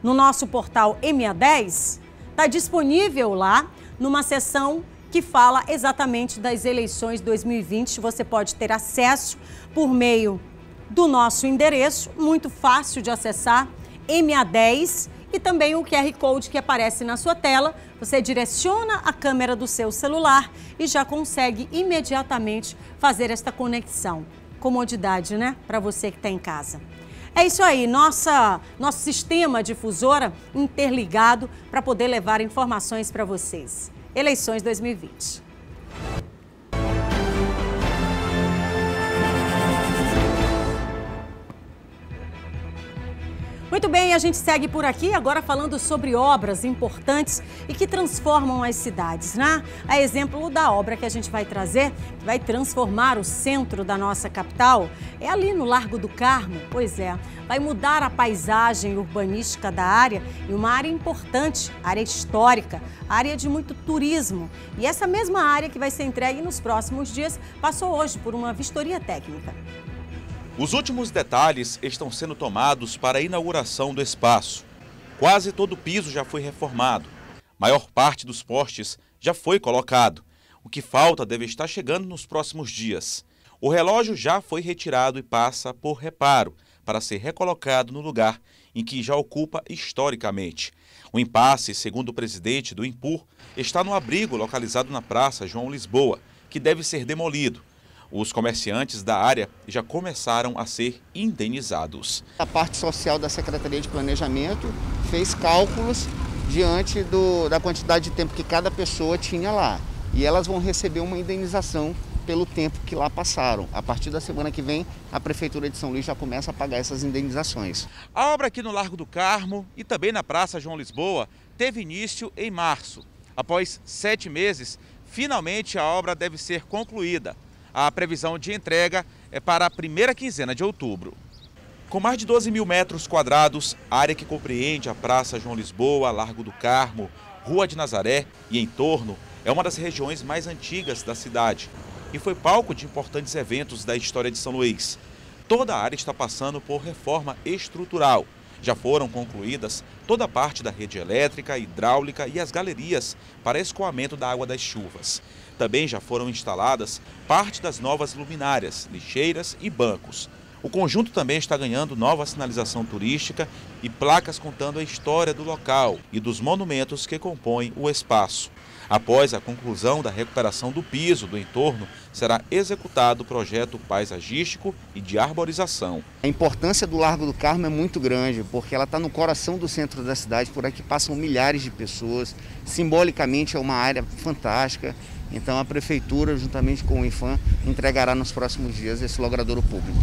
No nosso portal MA10, está disponível lá numa seção que fala exatamente das eleições 2020. Você pode ter acesso por meio do nosso endereço, muito fácil de acessar, MA10, e também o QR Code que aparece na sua tela. Você direciona a câmera do seu celular e já consegue imediatamente fazer esta conexão. Comodidade, né? Para você que está em casa. É isso aí, nosso sistema difusora interligado para poder levar informações para vocês. Eleições 2020. Muito bem, a gente segue por aqui agora falando sobre obras importantes e que transformam as cidades, né? A exemplo da obra que a gente vai trazer, que vai transformar o centro da nossa capital, é ali no Largo do Carmo. Pois é, vai mudar a paisagem urbanística da área e uma área importante, área histórica, área de muito turismo. E essa mesma área que vai ser entregue nos próximos dias passou hoje por uma vistoria técnica. Os últimos detalhes estão sendo tomados para a inauguração do espaço. Quase todo o piso já foi reformado. Maior parte dos postes já foi colocado. O que falta deve estar chegando nos próximos dias. O relógio já foi retirado e passa por reparo, para ser recolocado no lugar em que já ocupa historicamente. O impasse, segundo o presidente do Impur, está no abrigo localizado na Praça João Lisboa, que deve ser demolido. Os comerciantes da área já começaram a ser indenizados. A parte social da Secretaria de Planejamento fez cálculos diante da quantidade de tempo que cada pessoa tinha lá. E elas vão receber uma indenização pelo tempo que lá passaram. A partir da semana que vem, a Prefeitura de São Luís já começa a pagar essas indenizações. A obra aqui no Largo do Carmo e também na Praça João Lisboa teve início em março. Após 7 meses, finalmente a obra deve ser concluída. A previsão de entrega é para a primeira quinzena de outubro. Com mais de 12 mil metros quadrados, a área que compreende a Praça João Lisboa, Largo do Carmo, Rua de Nazaré e entorno, é uma das regiões mais antigas da cidade e foi palco de importantes eventos da história de São Luís. Toda a área está passando por reforma estrutural. Já foram concluídas toda a parte da rede elétrica, hidráulica e as galerias para escoamento da água das chuvas. Também já foram instaladas parte das novas luminárias, lixeiras e bancos. O conjunto também está ganhando nova sinalização turística e placas contando a história do local e dos monumentos que compõem o espaço. Após a conclusão da recuperação do piso do entorno, será executado o projeto paisagístico e de arborização. A importância do Largo do Carmo é muito grande, porque ela está no coração do centro da cidade, por aqui passam milhares de pessoas. Simbolicamente é uma área fantástica. Então a Prefeitura, juntamente com o IFAM, entregará nos próximos dias esse logradouro público.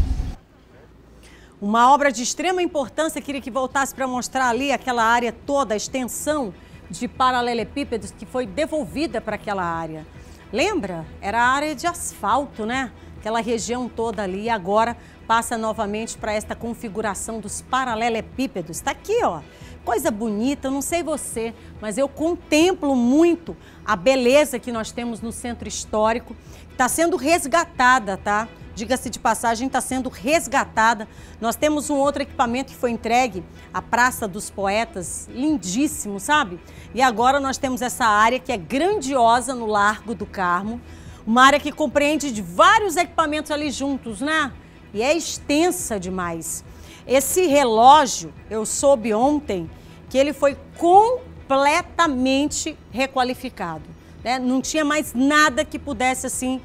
Uma obra de extrema importância, queria que voltasse para mostrar ali aquela área toda, a extensão de paralelepípedos que foi devolvida para aquela área. Lembra? Era a área de asfalto, né? Aquela região toda ali, e agora passa novamente para esta configuração dos paralelepípedos. Está aqui, ó. coisa bonita, eu não sei você, mas eu contemplo muito a beleza que nós temos no centro histórico. Está sendo resgatada, tá? Diga-se de passagem, está sendo resgatada. Nós temos um outro equipamento que foi entregue, a Praça dos Poetas, lindíssimo, sabe? E agora nós temos essa área que é grandiosa no Largo do Carmo, uma área que compreende de vários equipamentos ali juntos, né? E é extensa demais. Esse relógio, eu soube ontem que ele foi completamente requalificado, né? Não tinha mais nada que pudesse, assim,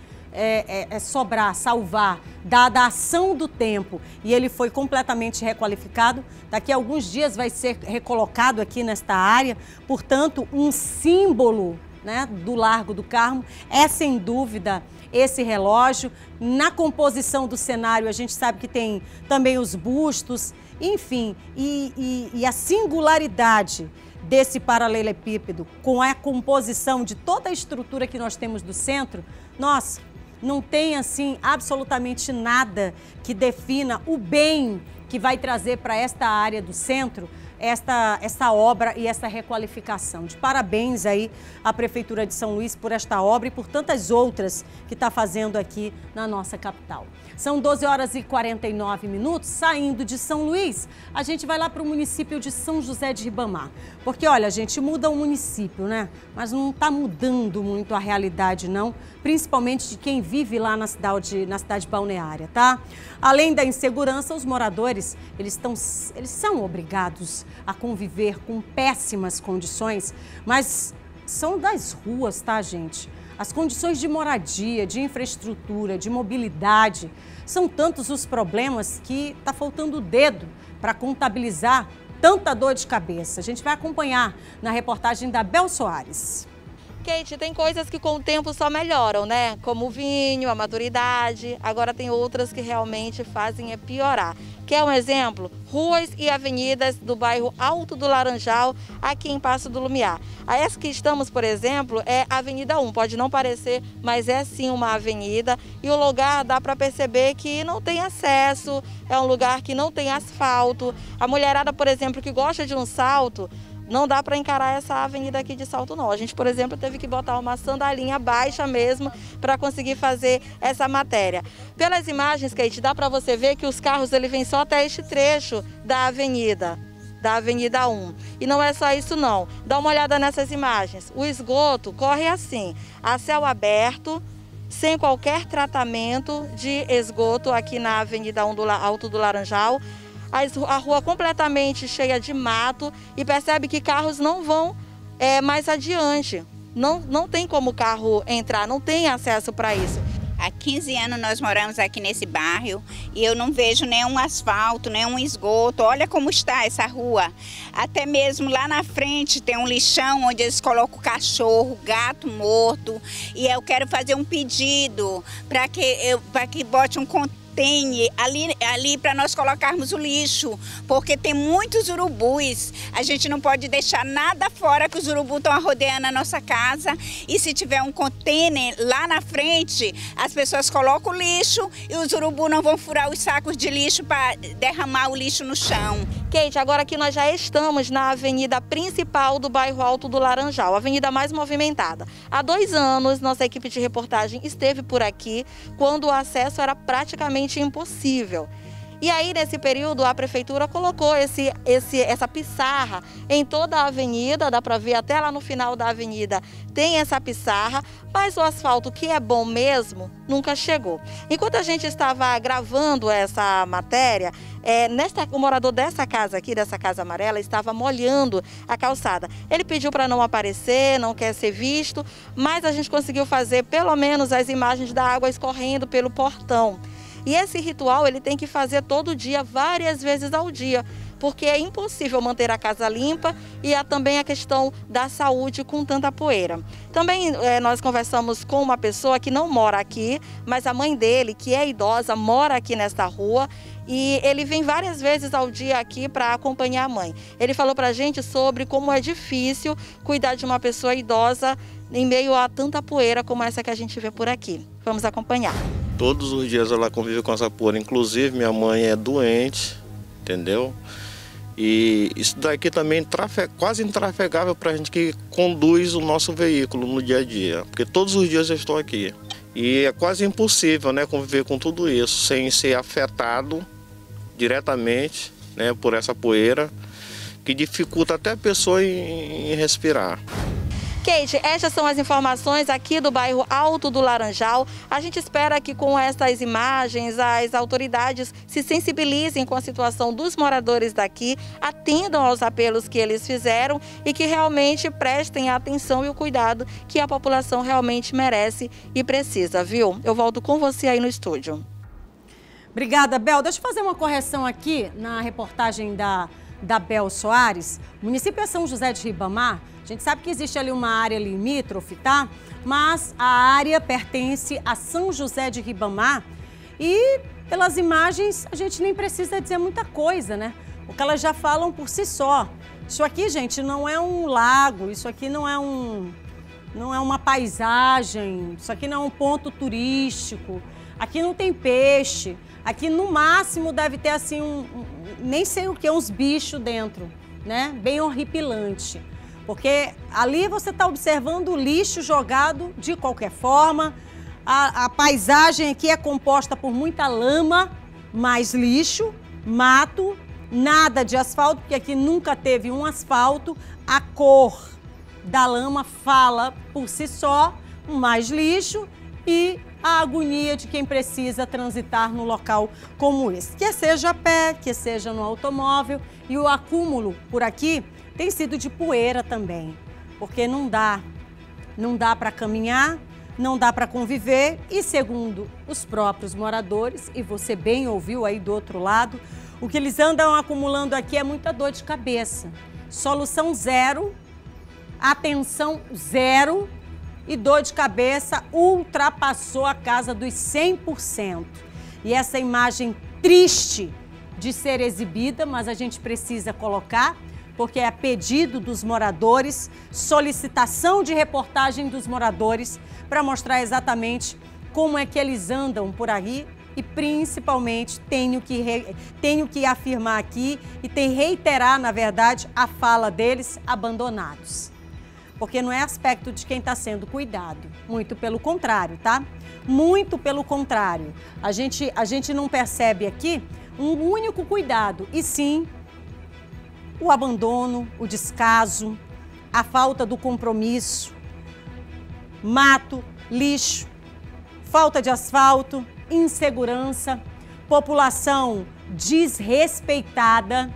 sobrar, salvar, dada a ação do tempo. E ele foi completamente requalificado. Daqui a alguns dias vai ser recolocado aqui nesta área. Portanto, um símbolo, né, do Largo do Carmo é, sem dúvida, esse relógio. Na composição do cenário, a gente sabe que tem também os bustos, enfim, e a singularidade desse paralelepípedo com a composição de toda a estrutura que nós temos do centro, nossa, não tem, assim, absolutamente nada que defina o bem que vai trazer para esta área do centro essa obra e essa requalificação. De parabéns aí à Prefeitura de São Luís por esta obra e por tantas outras que está fazendo aqui na nossa capital. São 12 horas e 49 minutos, saindo de São Luís, a gente vai lá para o município de São José de Ribamar. Porque, olha, a gente muda o município, né? Mas não está mudando muito a realidade, não. Principalmente de quem vive lá na cidade balneária, tá? Além da insegurança, os moradores, eles são obrigados a conviver com péssimas condições, mas são das ruas, tá, gente? As condições de moradia, de infraestrutura, de mobilidade, são tantos os problemas que está faltando o dedo para contabilizar tanta dor de cabeça. A gente vai acompanhar na reportagem da Bel Soares. Kate, tem coisas que com o tempo só melhoram, né? Como o vinho, a maturidade. Agora tem outras que realmente fazem piorar. Quer um exemplo? Ruas e avenidas do bairro Alto do Laranjal, aqui em Paço do Lumiar. A essa que estamos, por exemplo, é a Avenida 1. Pode não parecer, mas é sim uma avenida. E o lugar dá para perceber que não tem acesso, é um lugar que não tem asfalto. A mulherada, por exemplo, que gosta de um salto, não dá para encarar essa avenida aqui de salto, não. A gente, por exemplo, teve que botar uma sandalinha baixa mesmo para conseguir fazer essa matéria. Pelas imagens, Kate, dá para você ver que os carros ele vêm só até este trecho da Avenida 1. E não é só isso, não. Dá uma olhada nessas imagens. O esgoto corre assim, a céu aberto, sem qualquer tratamento de esgoto aqui na Avenida 1 do Alto do Laranjal. A rua completamente cheia de mato e percebe que carros não vão mais adiante. Não tem como o carro entrar, não tem acesso para isso. Há 15 anos nós moramos aqui nesse bairro e eu não vejo nenhum asfalto, nenhum esgoto. Olha como está essa rua. Até mesmo lá na frente tem um lixão onde eles colocam cachorro, gato morto. E eu quero fazer um pedido para que bote um container ali para nós colocarmos o lixo, porque tem muitos urubus. A gente não pode deixar nada fora que os urubus estão rodeando a nossa casa. E se tiver um container lá na frente, as pessoas colocam o lixo e os urubus não vão furar os sacos de lixo para derramar o lixo no chão. Kate, agora aqui nós já estamos na avenida principal do bairro Alto do Laranjal, a avenida mais movimentada. Há 2 anos, nossa equipe de reportagem esteve por aqui, quando o acesso era praticamente impossível. E aí, nesse período, a prefeitura colocou essa pissarra em toda a avenida, dá para ver até lá no final da avenida tem essa pissarra, mas o asfalto, que é bom mesmo, nunca chegou. Enquanto a gente estava gravando essa matéria, o morador dessa casa aqui, dessa casa amarela, estava molhando a calçada. Ele pediu para não aparecer, não quer ser visto, mas a gente conseguiu fazer pelo menos as imagens da água escorrendo pelo portão. E esse ritual ele tem que fazer todo dia, várias vezes ao dia, porque é impossível manter a casa limpa e há também a questão da saúde com tanta poeira. Também nós conversamos com uma pessoa que não mora aqui, mas a mãe dele, que é idosa, mora aqui nesta rua e ele vem várias vezes ao dia aqui para acompanhar a mãe. Ele falou para a gente sobre como é difícil cuidar de uma pessoa idosa em meio a tanta poeira como essa que a gente vê por aqui. Vamos acompanhar. Todos os dias ela convive com essa poeira, inclusive minha mãe é doente, entendeu? E isso daqui também é quase intrafegável para a gente que conduz o nosso veículo no dia a dia, porque todos os dias eu estou aqui. E é quase impossível, né, conviver com tudo isso sem ser afetado diretamente, né, por essa poeira, que dificulta até a pessoa em respirar. Kate, estas são as informações aqui do bairro Alto do Laranjal. A gente espera que com essas imagens as autoridades se sensibilizem com a situação dos moradores daqui, atendam aos apelos que eles fizeram e que realmente prestem a atenção e o cuidado que a população realmente merece e precisa, viu? Eu volto com você aí no estúdio. Obrigada, Bel. Deixa eu fazer uma correção aqui na reportagem da Bel Soares. O município é São José de Ribamar. A gente sabe que existe ali uma área limítrofe, tá? Mas a área pertence a São José de Ribamar e pelas imagens a gente nem precisa dizer muita coisa, né? Porque elas já falam por si só. Isso aqui, gente, não é um lago, isso aqui não é uma paisagem, isso aqui não é um ponto turístico, aqui não tem peixe, aqui no máximo deve ter assim nem sei o que, uns bichos dentro, né? Bem horripilante. Porque ali você está observando o lixo jogado de qualquer forma. A paisagem aqui é composta por muita lama, mais lixo, mato, nada de asfalto, porque aqui nunca teve um asfalto. A cor da lama fala por si só, mais lixo e a agonia de quem precisa transitar no local como esse. Quer seja a pé, quer seja no automóvel. E o acúmulo por aqui tem sido de poeira também, porque não dá para caminhar, não dá para conviver e, segundo os próprios moradores, e você bem ouviu aí do outro lado, o que eles andam acumulando aqui é muita dor de cabeça. Solução zero, atenção zero e dor de cabeça ultrapassou a casa dos 100%. E essa imagem triste de ser exibida, mas a gente precisa colocar, porque é a pedido dos moradores, solicitação de reportagem dos moradores para mostrar exatamente como é que eles andam por aí e principalmente tenho que afirmar aqui e reiterar, na verdade, a fala deles, abandonados. Porque não é aspecto de quem está sendo cuidado, muito pelo contrário, tá? Muito pelo contrário. A gente não percebe aqui um único cuidado, e sim o abandono, o descaso, a falta do compromisso, mato, lixo, falta de asfalto, insegurança, população desrespeitada.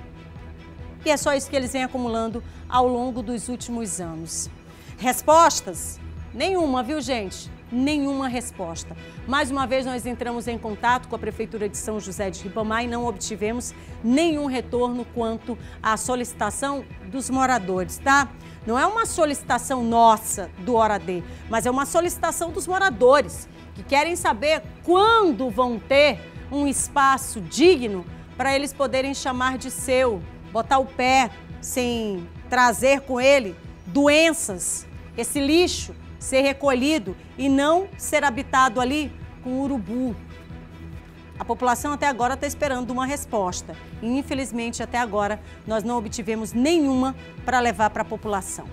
E é só isso que eles vêm acumulando ao longo dos últimos anos. Respostas? Nenhuma, viu, gente? Nenhuma resposta. Mais uma vez nós entramos em contato com a Prefeitura de São José de Ribamar e não obtivemos nenhum retorno quanto à solicitação dos moradores, tá? Não é uma solicitação nossa do Hora D, mas é uma solicitação dos moradores que querem saber quando vão ter um espaço digno para eles poderem chamar de seu, botar o pé sem trazer com ele doenças, esse lixo ser recolhido e não ser habitado ali com urubu. A população até agora está esperando uma resposta e, infelizmente, até agora nós não obtivemos nenhuma para levar para a população.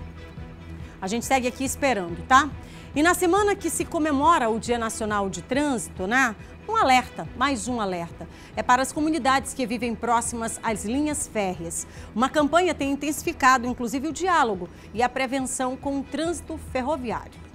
A gente segue aqui esperando, tá? E na semana que se comemora o Dia Nacional de Trânsito, né? Um alerta, mais um alerta. É para as comunidades que vivem próximas às linhas férreas. Uma campanha tem intensificado, inclusive, o diálogo e a prevenção com o trânsito ferroviário.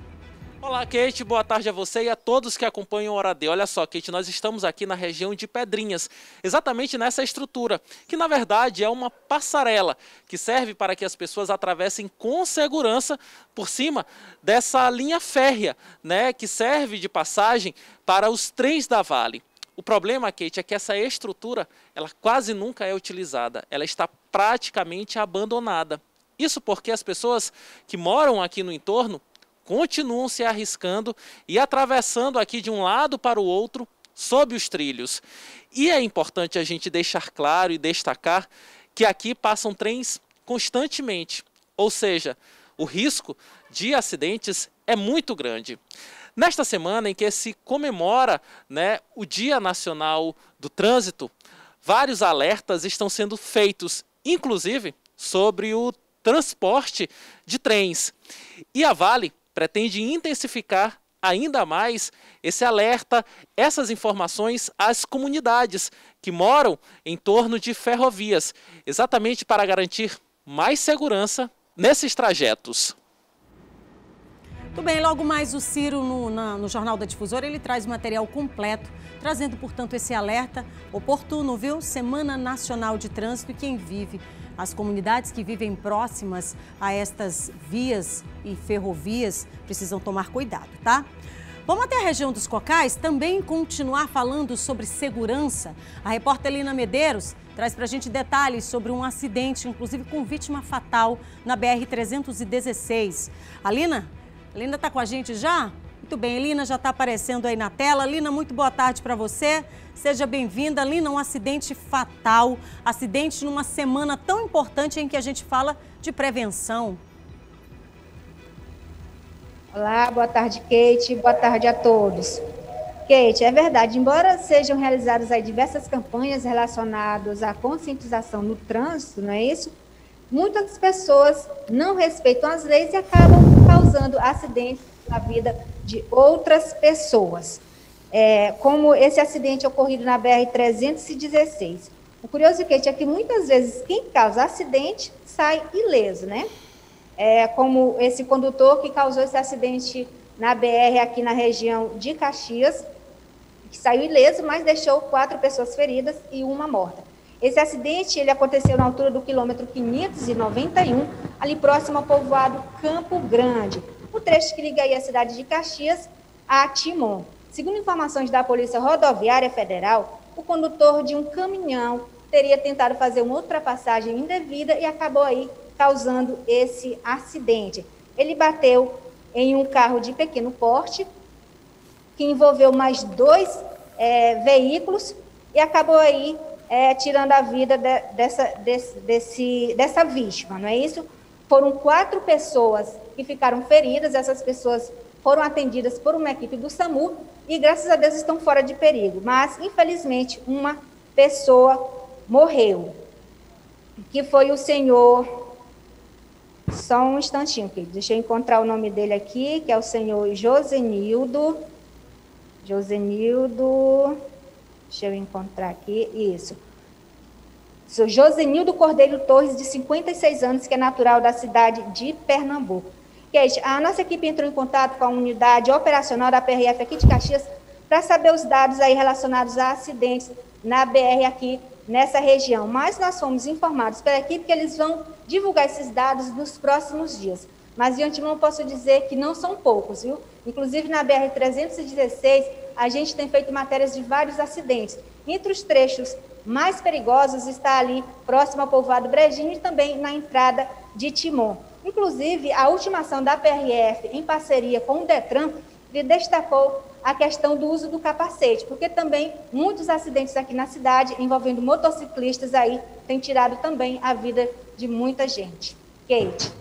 Olá, Kate, boa tarde a você e a todos que acompanham o Hora D. Olha só, Kate, nós estamos aqui na região de Pedrinhas, exatamente nessa estrutura, que na verdade é uma passarela que serve para que as pessoas atravessem com segurança por cima dessa linha férrea, né, que serve de passagem para os trens da Vale. O problema, Kate, é que essa estrutura, ela quase nunca é utilizada, ela está praticamente abandonada. Isso porque as pessoas que moram aqui no entorno continuam se arriscando e atravessando aqui de um lado para o outro sob os trilhos. E é importante a gente deixar claro e destacar que aqui passam trens constantemente, ou seja, o risco de acidentes é muito grande. Nesta semana em que se comemora, né, o Dia Nacional do Trânsito, vários alertas estão sendo feitos inclusive sobre o transporte de trens. E a Vale pretende intensificar ainda mais esse alerta, essas informações às comunidades que moram em torno de ferrovias, exatamente para garantir mais segurança nesses trajetos. Muito bem, logo mais o Ciro no Jornal da Difusora, ele traz material completo, trazendo, portanto, esse alerta oportuno, viu? Semana Nacional de Trânsito, e quem vive, as comunidades que vivem próximas a estas vias e ferrovias precisam tomar cuidado, tá? Vamos até a região dos Cocais também continuar falando sobre segurança. A repórter Lina Medeiros traz pra gente detalhes sobre um acidente, inclusive com vítima fatal, na BR-316. A Lina está com a gente já? Muito bem, Lina já está aparecendo aí na tela. Lina, muito boa tarde para você. Seja bem-vinda. Lina, um acidente fatal, acidente numa semana tão importante em que a gente fala de prevenção. Olá, boa tarde, Kate. Boa tarde a todos. Kate, é verdade, embora sejam realizadas aí diversas campanhas relacionadas à conscientização no trânsito, não é isso? Muitas pessoas não respeitam as leis e acabam causando acidentes na vida de outras pessoas. Como esse acidente ocorrido na BR-316. O curioso, Kate, é que muitas vezes quem causa acidente sai ileso, né? Como esse condutor que causou esse acidente na BR aqui na região de Caxias, que saiu ileso, mas deixou 4 pessoas feridas e uma morta. Esse acidente ele aconteceu na altura do quilômetro 591, ali próximo ao povoado Campo Grande, o trecho que liga aí a cidade de Caxias a Timon. Segundo informações da Polícia Rodoviária Federal, o condutor de um caminhão teria tentado fazer uma ultrapassagem indevida e acabou aí causando esse acidente. Ele bateu em um carro de pequeno porte, que envolveu mais 2 veículos e acabou aí tirando a vida dessa vítima, não é isso? Foram 4 pessoas que ficaram feridas, essas pessoas foram atendidas por uma equipe do SAMU e, graças a Deus, estão fora de perigo. Mas, infelizmente, uma pessoa morreu, que foi o senhor... Só um instantinho, aqui. Deixa eu encontrar o nome dele aqui, que é o senhor Josenildo, deixa eu encontrar aqui, isso. O senhor Josenildo Cordeiro Torres, de 56 anos, que é natural da cidade de Pernambuco. A nossa equipe entrou em contato com a unidade operacional da PRF aqui de Caxias para saber os dados aí relacionados a acidentes na BR aqui nessa região. Mas nós fomos informados pela equipe que eles vão divulgar esses dados nos próximos dias. Mas de antemão posso dizer que não são poucos, viu? Inclusive na BR-316, a gente tem feito matérias de vários acidentes. Entre os trechos mais perigosos está ali próximo ao povoado Brejinho e também na entrada de Timon. Inclusive, a última ação da PRF, em parceria com o Detran, ele destacou a questão do uso do capacete, porque também muitos acidentes aqui na cidade, envolvendo motociclistas aí, têm tirado também a vida de muita gente. Kate.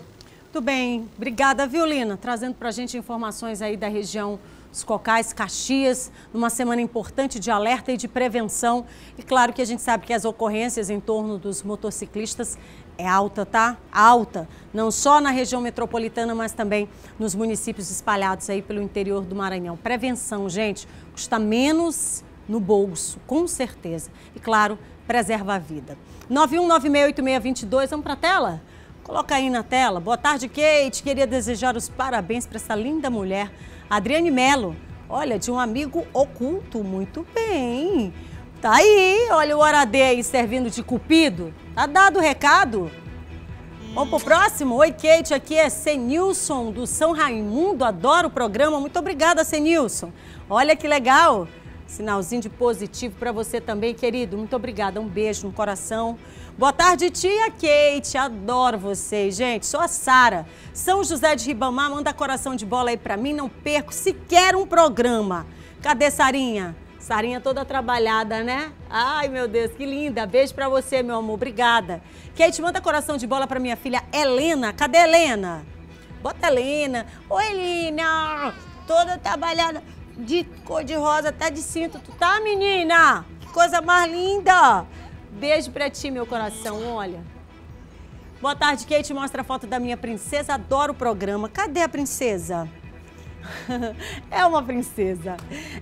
Muito bem, obrigada, Violina, trazendo para a gente informações aí da região dos Cocais, Caxias, numa semana importante de alerta e de prevenção. E claro que a gente sabe que as ocorrências em torno dos motociclistas é alta, tá? Alta, não só na região metropolitana, mas também nos municípios espalhados aí pelo interior do Maranhão. Prevenção, gente, custa menos no bolso, com certeza. E claro, preserva a vida. 91968622, vamos para a tela? Coloca aí na tela. Boa tarde, Kate. Queria desejar os parabéns para essa linda mulher, Adriane Melo. Olha, de um amigo oculto. Muito bem. Tá aí, olha o Horadê aí servindo de cupido. Tá dado o recado? Vamos pro próximo? Oi, Kate, aqui é Senilson do São Raimundo. Adoro o programa. Muito obrigada, Senilson. Olha que legal. Sinalzinho de positivo para você também, querido. Muito obrigada. Um beijo no coração. Boa tarde, tia Kate. Adoro vocês, gente. Sou a Sara. São José de Ribamar, manda coração de bola aí pra mim. Não perco sequer um programa. Cadê Sarinha? Sarinha toda trabalhada, né? Ai, meu Deus, que linda. Beijo pra você, meu amor. Obrigada. Kate, manda coração de bola pra minha filha Helena. Cadê Helena? Bota Helena. Oi, Helena. Toda trabalhada de cor de rosa, até de cinto. Tu tá, menina? Que coisa mais linda. Beijo pra ti, meu coração. Olha, Boa tarde, Kate. Mostra a foto da minha princesa. Adoro o programa. Cadê a princesa? É uma princesa.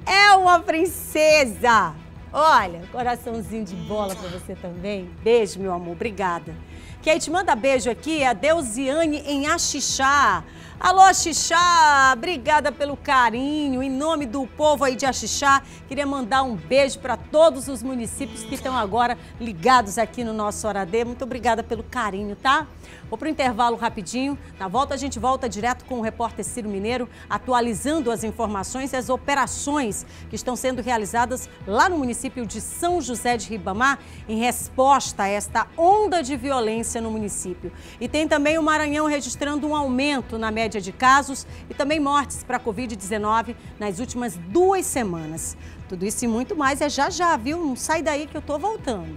É uma princesa. Olha, coraçãozinho de bola pra você também. Beijo, meu amor. Obrigada. Kate, manda beijo aqui. A Deusiane em Axixá. Alô, Xixá, obrigada pelo carinho. Em nome do povo aí de Axixá, queria mandar um beijo para todos os municípios que estão agora ligados aqui no nosso Hora D. Muito obrigada pelo carinho, tá? Vou para o intervalo rapidinho. Na volta, a gente volta direto com o repórter Ciro Mineiro, atualizando as informações e as operações que estão sendo realizadas lá no município de São José de Ribamar, em resposta a esta onda de violência no município. E tem também o Maranhão registrando um aumento na média de casos e também mortes para a Covid-19 nas últimas 2 semanas. Tudo isso e muito mais é já, viu? Não sai daí que eu tô voltando.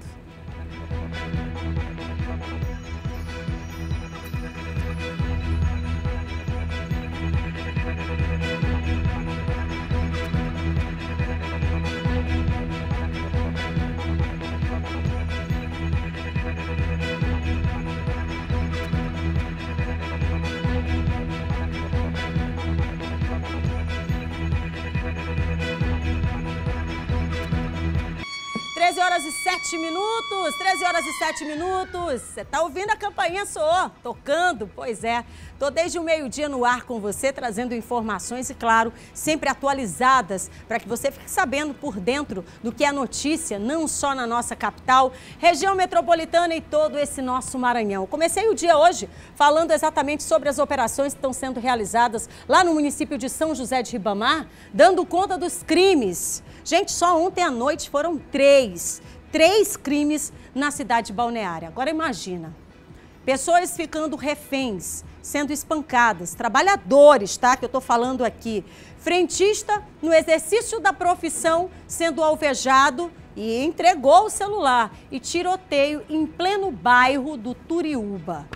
13 horas e 7 minutos, 13 horas e 7 minutos. Você tá ouvindo a campainha soar, tocando? Pois é, tô desde o meio-dia no ar com você, trazendo informações e, claro, sempre atualizadas, para que você fique sabendo por dentro do que é notícia, não só na nossa capital, região metropolitana e todo esse nosso Maranhão. Comecei o dia hoje falando exatamente sobre as operações que estão sendo realizadas lá no município de São José de Ribamar, dando conta dos crimes. Gente, só ontem à noite foram três crimes na cidade balneária. Agora imagina, pessoas ficando reféns, sendo espancadas, trabalhadores, tá? Que eu tô falando aqui. Frentista no exercício da profissão sendo alvejado e entregou o celular. E tiroteio em pleno bairro do Turiúba.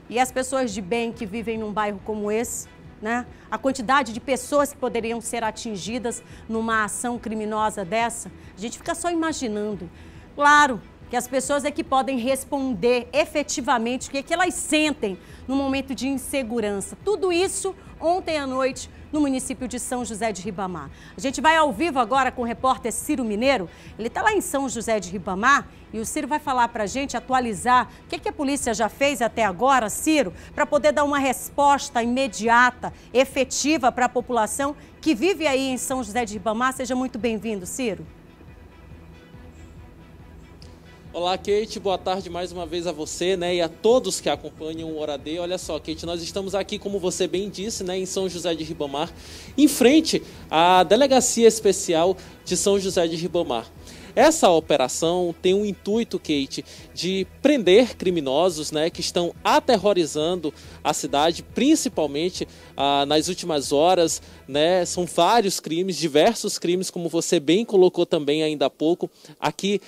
E as pessoas de bem que vivem num bairro como esse, né? A quantidade de pessoas que poderiam ser atingidas numa ação criminosa dessa, a gente fica só imaginando. Claro que as pessoas é que podem responder efetivamente o que é que elas sentem no momento de insegurança. Tudo isso ontem à noite no município de São José de Ribamar. A gente vai ao vivo agora com o repórter Ciro Mineiro. Ele está lá em São José de Ribamar e o Ciro vai falar para a gente, atualizar o que a polícia já fez até agora, Ciro, para poder dar uma resposta imediata, efetiva para a população que vive aí em São José de Ribamar. Seja muito bem-vindo, Ciro. Olá, Kate, boa tarde mais uma vez a você, né, e a todos que acompanham o Hora D. Olha só, Kate, nós estamos aqui, como você bem disse, né, em São José de Ribamar, em frente à Delegacia Especial de São José de Ribamar. Essa operação tem o intuito, Kate, de prender criminosos, né, que estão aterrorizando a cidade, principalmente nas últimas horas, né, são vários crimes, diversos crimes, como você bem colocou também ainda há pouco, aqui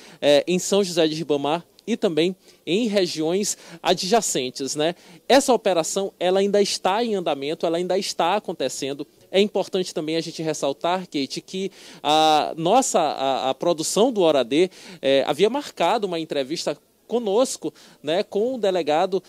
em São José de Ribamar e também em regiões adjacentes, né? Essa operação ela ainda está em andamento, ela ainda está acontecendo. É importante também a gente ressaltar, Kate, que a produção do Hora D havia marcado uma entrevista conosco, né, com o delegado,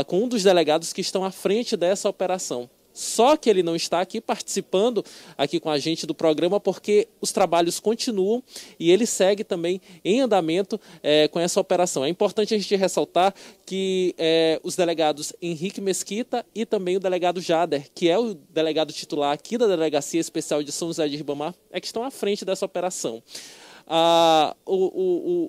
com um dos delegados que estão à frente dessa operação. Só que ele não está aqui participando aqui com a gente do programa porque os trabalhos continuam e ele segue também em andamento com essa operação. É importante a gente ressaltar que os delegados Henrique Mesquita e também o delegado Jader, que é o delegado titular aqui da Delegacia Especial de São José de Ribamar, que estão à frente dessa operação.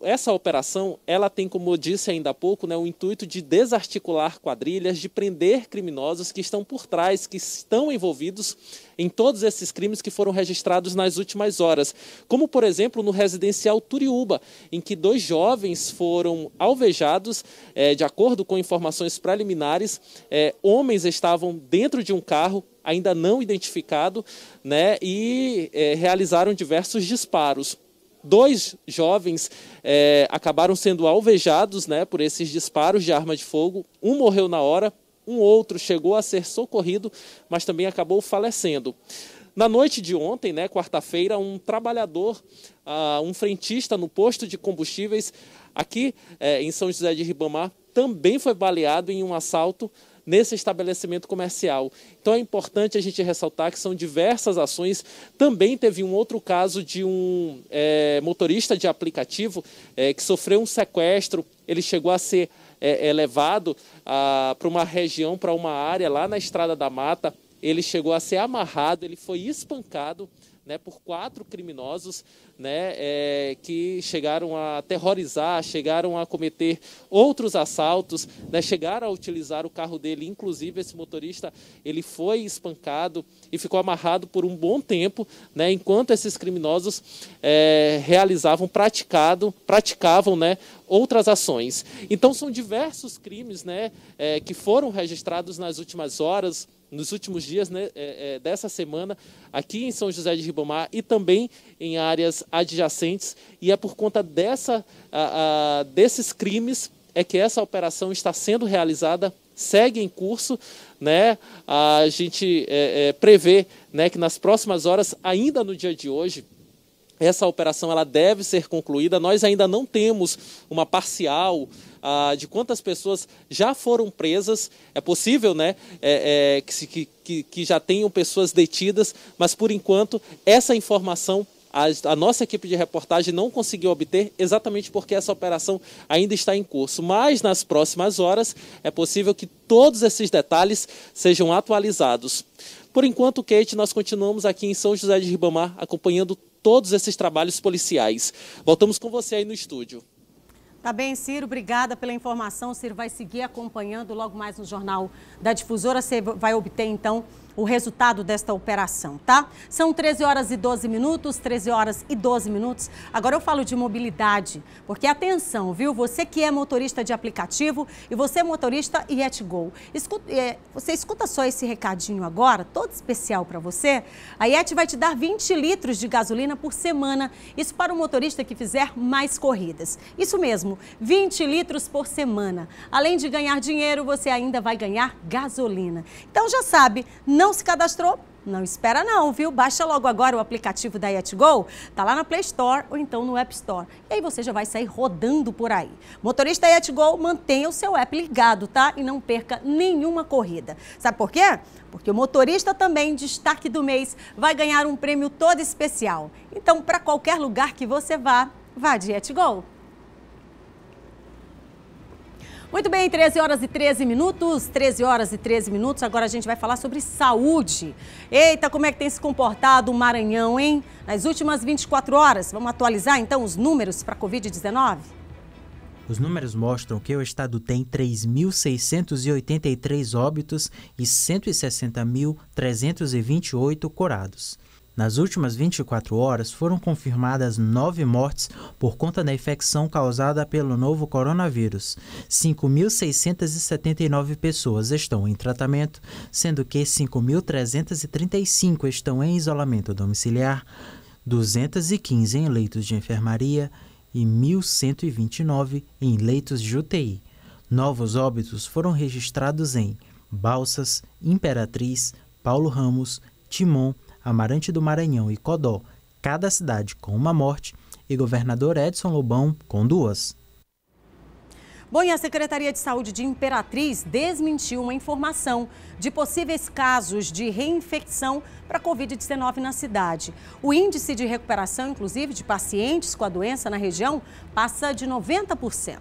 Essa operação, ela tem, como eu disse ainda há pouco, né, o intuito de desarticular quadrilhas, de prender criminosos que estão por trás, que estão envolvidos em todos esses crimes que foram registrados nas últimas horas. Como, por exemplo, no residencial Turiúba, em que 2 jovens foram alvejados, de acordo com informações preliminares, homens estavam dentro de um carro, ainda não identificado, né, e realizaram diversos disparos. 2 jovens acabaram sendo alvejados, né, por esses disparos de arma de fogo. Um morreu na hora, um outro chegou a ser socorrido, mas também acabou falecendo. Na noite de ontem, né, quarta-feira, um trabalhador, um frentista no posto de combustíveis aqui em São José de Ribamar, também foi baleado em um assalto nesse estabelecimento comercial. Então é importante a gente ressaltar que são diversas ações. Também teve um outro caso de um motorista de aplicativo que sofreu um sequestro. Ele chegou a ser levado para uma região, para uma área lá na Estrada da Mata. Ele chegou a ser amarrado, ele foi espancado, né, por 4 criminosos, né, que chegaram a aterrorizar, chegaram a cometer outros assaltos, né, chegaram a utilizar o carro dele. Inclusive, esse motorista ele foi espancado e ficou amarrado por um bom tempo, né, enquanto esses criminosos praticavam, né, outras ações. Então, são diversos crimes, né, que foram registrados nas últimas horas, nos últimos dias, né, dessa semana, aqui em São José de Ribamar e também em áreas adjacentes. E é por conta desses crimes que essa operação está sendo realizada, segue em curso, né? A gente prevê, né, que nas próximas horas, ainda no dia de hoje, essa operação ela deve ser concluída. Nós ainda não temos uma parcial de quantas pessoas já foram presas. É possível, né, que já tenham pessoas detidas, mas por enquanto essa informação a nossa equipe de reportagem não conseguiu obter, exatamente porque essa operação ainda está em curso. Mas nas próximas horas é possível que todos esses detalhes sejam atualizados. Por enquanto, Kate, nós continuamos aqui em São José de Ribamar acompanhando todos esses trabalhos policiais. Voltamos com você aí no estúdio. Tá bem, Ciro, obrigada pela informação. Ciro vai seguir acompanhando logo mais no Jornal da Difusora. Você vai obter, então, o resultado desta operação, tá? São 13 horas e 12 minutos, 13 horas e 12 minutos. Agora eu falo de mobilidade, porque atenção, viu? Você que é motorista de aplicativo e você é motorista Yetgo. Você escuta só esse recadinho agora, todo especial para você. A Yet vai te dar 20 litros de gasolina por semana. Isso para o motorista que fizer mais corridas. Isso mesmo, 20 litros por semana. Além de ganhar dinheiro, você ainda vai ganhar gasolina. Então já sabe, não se cadastrou? Não espera não, viu? Baixa logo agora o aplicativo da Yetgo, tá lá na Play Store ou então no App Store. E aí você já vai sair rodando por aí. Motorista Yetgo, mantenha o seu app ligado, tá? E não perca nenhuma corrida. Sabe por quê? Porque o motorista também, destaque do mês, vai ganhar um prêmio todo especial. Então, para qualquer lugar que você vá de Yetgo. Muito bem, 13 horas e 13 minutos, 13 horas e 13 minutos. Agora a gente vai falar sobre saúde. Eita, como é que tem se comportado o Maranhão, hein? Nas últimas 24 horas, vamos atualizar então os números para a Covid-19? Os números mostram que o estado tem 3.683 óbitos e 160.328 curados. Nas últimas 24 horas, foram confirmadas 9 mortes por conta da infecção causada pelo novo coronavírus. 5.679 pessoas estão em tratamento, sendo que 5.335 estão em isolamento domiciliar, 215 em leitos de enfermaria e 1.129 em leitos de UTI. Novos óbitos foram registrados em Balsas, Imperatriz, Paulo Ramos, Timon, Amarante do Maranhão e Codó, cada cidade com uma morte, e governador Edson Lobão com 2. Bom, e a Secretaria de Saúde de Imperatriz desmentiu uma informação de possíveis casos de reinfecção para a Covid-19 na cidade. O índice de recuperação, inclusive, de pacientes com a doença na região passa de 90%.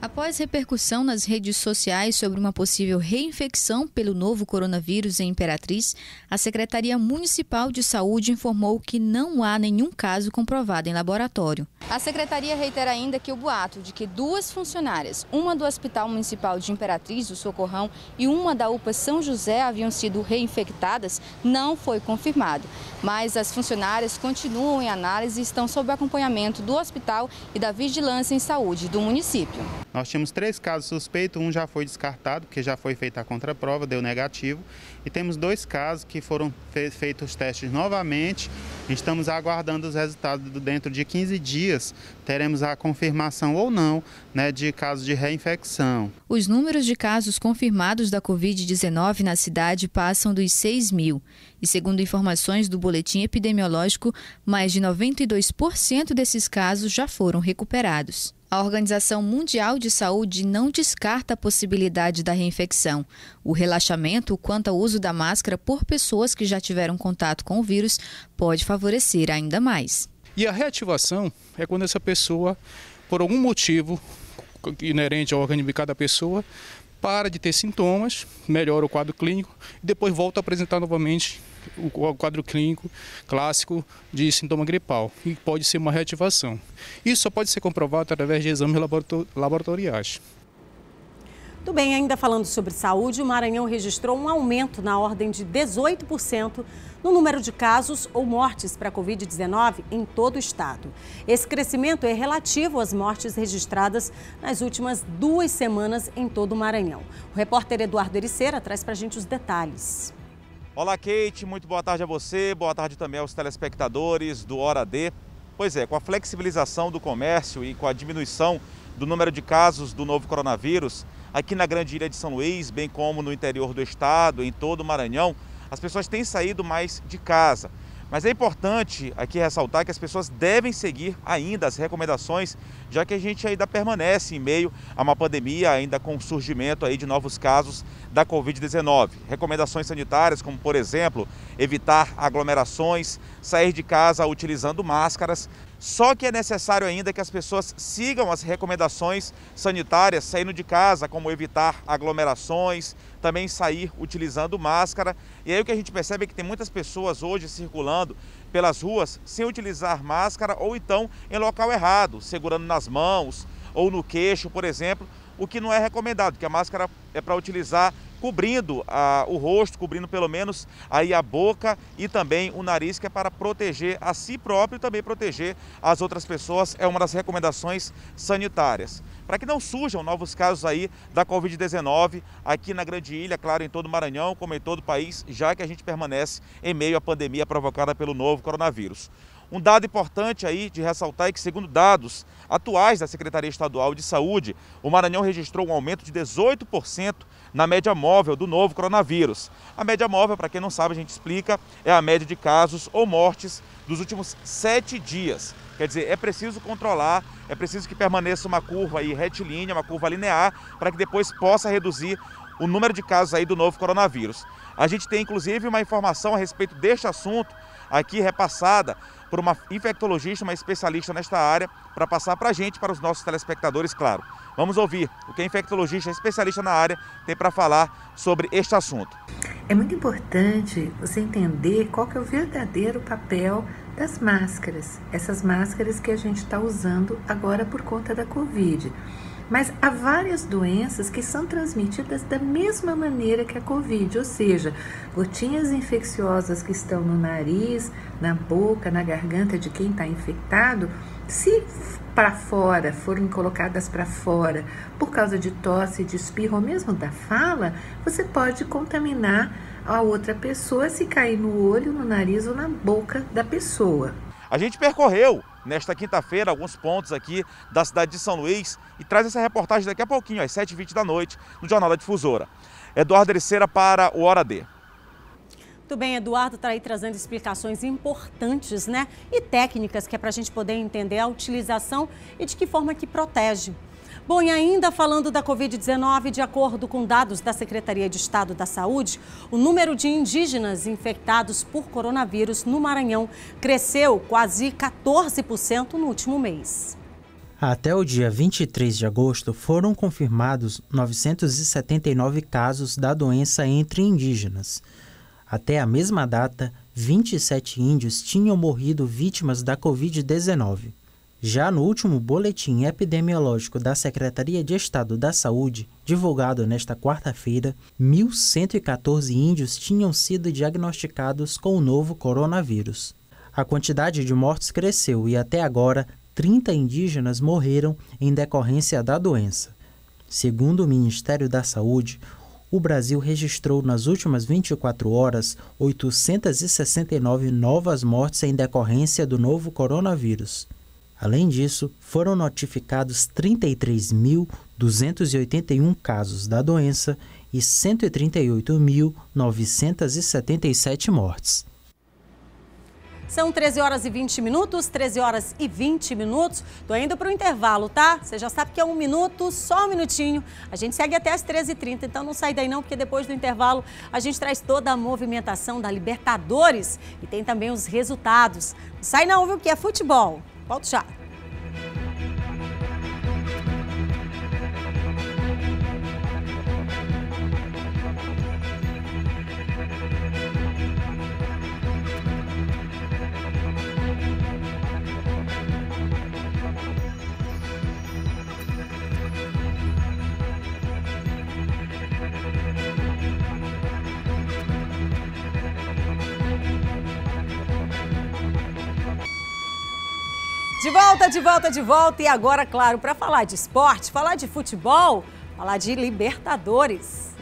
Após repercussão nas redes sociais sobre uma possível reinfecção pelo novo coronavírus em Imperatriz, a Secretaria Municipal de Saúde informou que não há nenhum caso comprovado em laboratório. A Secretaria reitera ainda que o boato de que 2 funcionárias, uma do Hospital Municipal de Imperatriz, o Socorrão, e uma da UPA São José haviam sido reinfectadas, não foi confirmado. Mas as funcionárias continuam em análise e estão sob acompanhamento do hospital e da Vigilância em Saúde do município. Nós tínhamos 3 casos suspeitos, um já foi descartado, porque já foi feita a contraprova, deu negativo. E temos 2 casos que foram feitos os testes novamente. Estamos aguardando os resultados dentro de 15 dias. Teremos a confirmação ou não, né, de casos de reinfecção. Os números de casos confirmados da Covid-19 na cidade passam dos 6.000. E segundo informações do boletim epidemiológico, mais de 92% desses casos já foram recuperados. A Organização Mundial de Saúde não descarta a possibilidade da reinfecção. O relaxamento quanto ao uso da máscara por pessoas que já tiveram contato com o vírus pode favorecer ainda mais. E a reativação é quando essa pessoa, por algum motivo inerente ao organismo de cada pessoa, para de ter sintomas, melhora o quadro clínico e depois volta a apresentar novamente o quadro clínico clássico de sintoma gripal, e pode ser uma reativação. Isso só pode ser comprovado através de exames laboratoriais. Tudo bem, ainda falando sobre saúde, o Maranhão registrou um aumento na ordem de 18% no número de casos ou mortes para a Covid-19 em todo o estado. Esse crescimento é relativo às mortes registradas nas últimas 2 semanas em todo o Maranhão. O repórter Eduardo Ericeira traz para a gente os detalhes. Olá, Kate, muito boa tarde a você, boa tarde também aos telespectadores do Hora D. Pois é, com a flexibilização do comércio e com a diminuição do número de casos do novo coronavírus, aqui na Grande Ilha de São Luís, bem como no interior do estado, em todo o Maranhão, as pessoas têm saído mais de casa. Mas é importante aqui ressaltar que as pessoas devem seguir ainda as recomendações, já que a gente ainda permanece em meio a uma pandemia, ainda com o surgimento aí de novos casos da Covid-19. Recomendações sanitárias como, por exemplo, evitar aglomerações, sair de casa utilizando máscaras. Só que é necessário ainda que as pessoas sigam as recomendações sanitárias saindo de casa, como evitar aglomerações, também sair utilizando máscara. E aí o que a gente percebe é que tem muitas pessoas hoje circulando pelas ruas sem utilizar máscara ou então em local errado, segurando nas mãos ou no queixo, por exemplo, o que não é recomendado, porque a máscara é para utilizar cobrindo o rosto, cobrindo pelo menos aí a boca e também o nariz, que é para proteger a si próprio e também proteger as outras pessoas, é uma das recomendações sanitárias. Para que não surjam novos casos aí da Covid-19 aqui na Grande Ilha, claro, em todo o Maranhão, como em todo o país, já que a gente permanece em meio à pandemia provocada pelo novo coronavírus. Um dado importante aí de ressaltar é que, segundo dados atuais da Secretaria Estadual de Saúde, o Maranhão registrou um aumento de 18% na média móvel do novo coronavírus. A média móvel, para quem não sabe, a gente explica, é a média de casos ou mortes dos últimos 7 dias. Quer dizer, é preciso controlar, é preciso que permaneça uma curva aí retilínea, uma curva linear, para que depois possa reduzir o número de casos aí do novo coronavírus. A gente tem inclusive uma informação a respeito deste assunto aqui repassada por uma infectologista, uma especialista nesta área, para passar para a gente, para os nossos telespectadores, claro. Vamos ouvir o que a infectologista especialista na área tem para falar sobre este assunto. É muito importante você entender qual que é o verdadeiro papel das máscaras, essas máscaras que a gente está usando agora por conta da Covid. Mas há várias doenças que são transmitidas da mesma maneira que a Covid, ou seja, gotinhas infecciosas que estão no nariz, na boca, na garganta de quem está infectado, se para fora, forem colocadas para fora por causa de tosse, de espirro ou mesmo da fala, você pode contaminar a outra pessoa se cair no olho, no nariz ou na boca da pessoa. A gente percorreu nesta quinta-feira alguns pontos aqui da cidade de São Luís e traz essa reportagem daqui a pouquinho, às 7h20 da noite, no Jornal da Difusora. Eduardo Ericeira para o Hora D. Muito bem, Eduardo está aí trazendo explicações importantes, né? E técnicas que é para a gente poder entender a utilização e de que forma que protege. Bom, e ainda falando da Covid-19, de acordo com dados da Secretaria de Estado da Saúde, o número de indígenas infectados por coronavírus no Maranhão cresceu quase 14% no último mês. Até o dia 23 de agosto, foram confirmados 979 casos da doença entre indígenas. Até a mesma data, 27 índios tinham morrido vítimas da Covid-19. Já no último boletim epidemiológico da Secretaria de Estado da Saúde, divulgado nesta quarta-feira, 1.114 índios tinham sido diagnosticados com o novo coronavírus. A quantidade de mortes cresceu e até agora 30 indígenas morreram em decorrência da doença. Segundo o Ministério da Saúde, o Brasil registrou nas últimas 24 horas 869 novas mortes em decorrência do novo coronavírus. Além disso, foram notificados 33.281 casos da doença e 138.977 mortes. São 13 horas e 20 minutos, 13 horas e 20 minutos. Tô indo para o intervalo, tá? Você já sabe que é 1 minuto, só 1 minutinho. A gente segue até as 13h30, então não sai daí não, porque depois do intervalo a gente traz toda a movimentação da Libertadores e tem também os resultados. Não sai não, viu, que é futebol. Volto já. De volta. E agora, claro, para falar de esporte, falar de futebol, falar de Libertadores.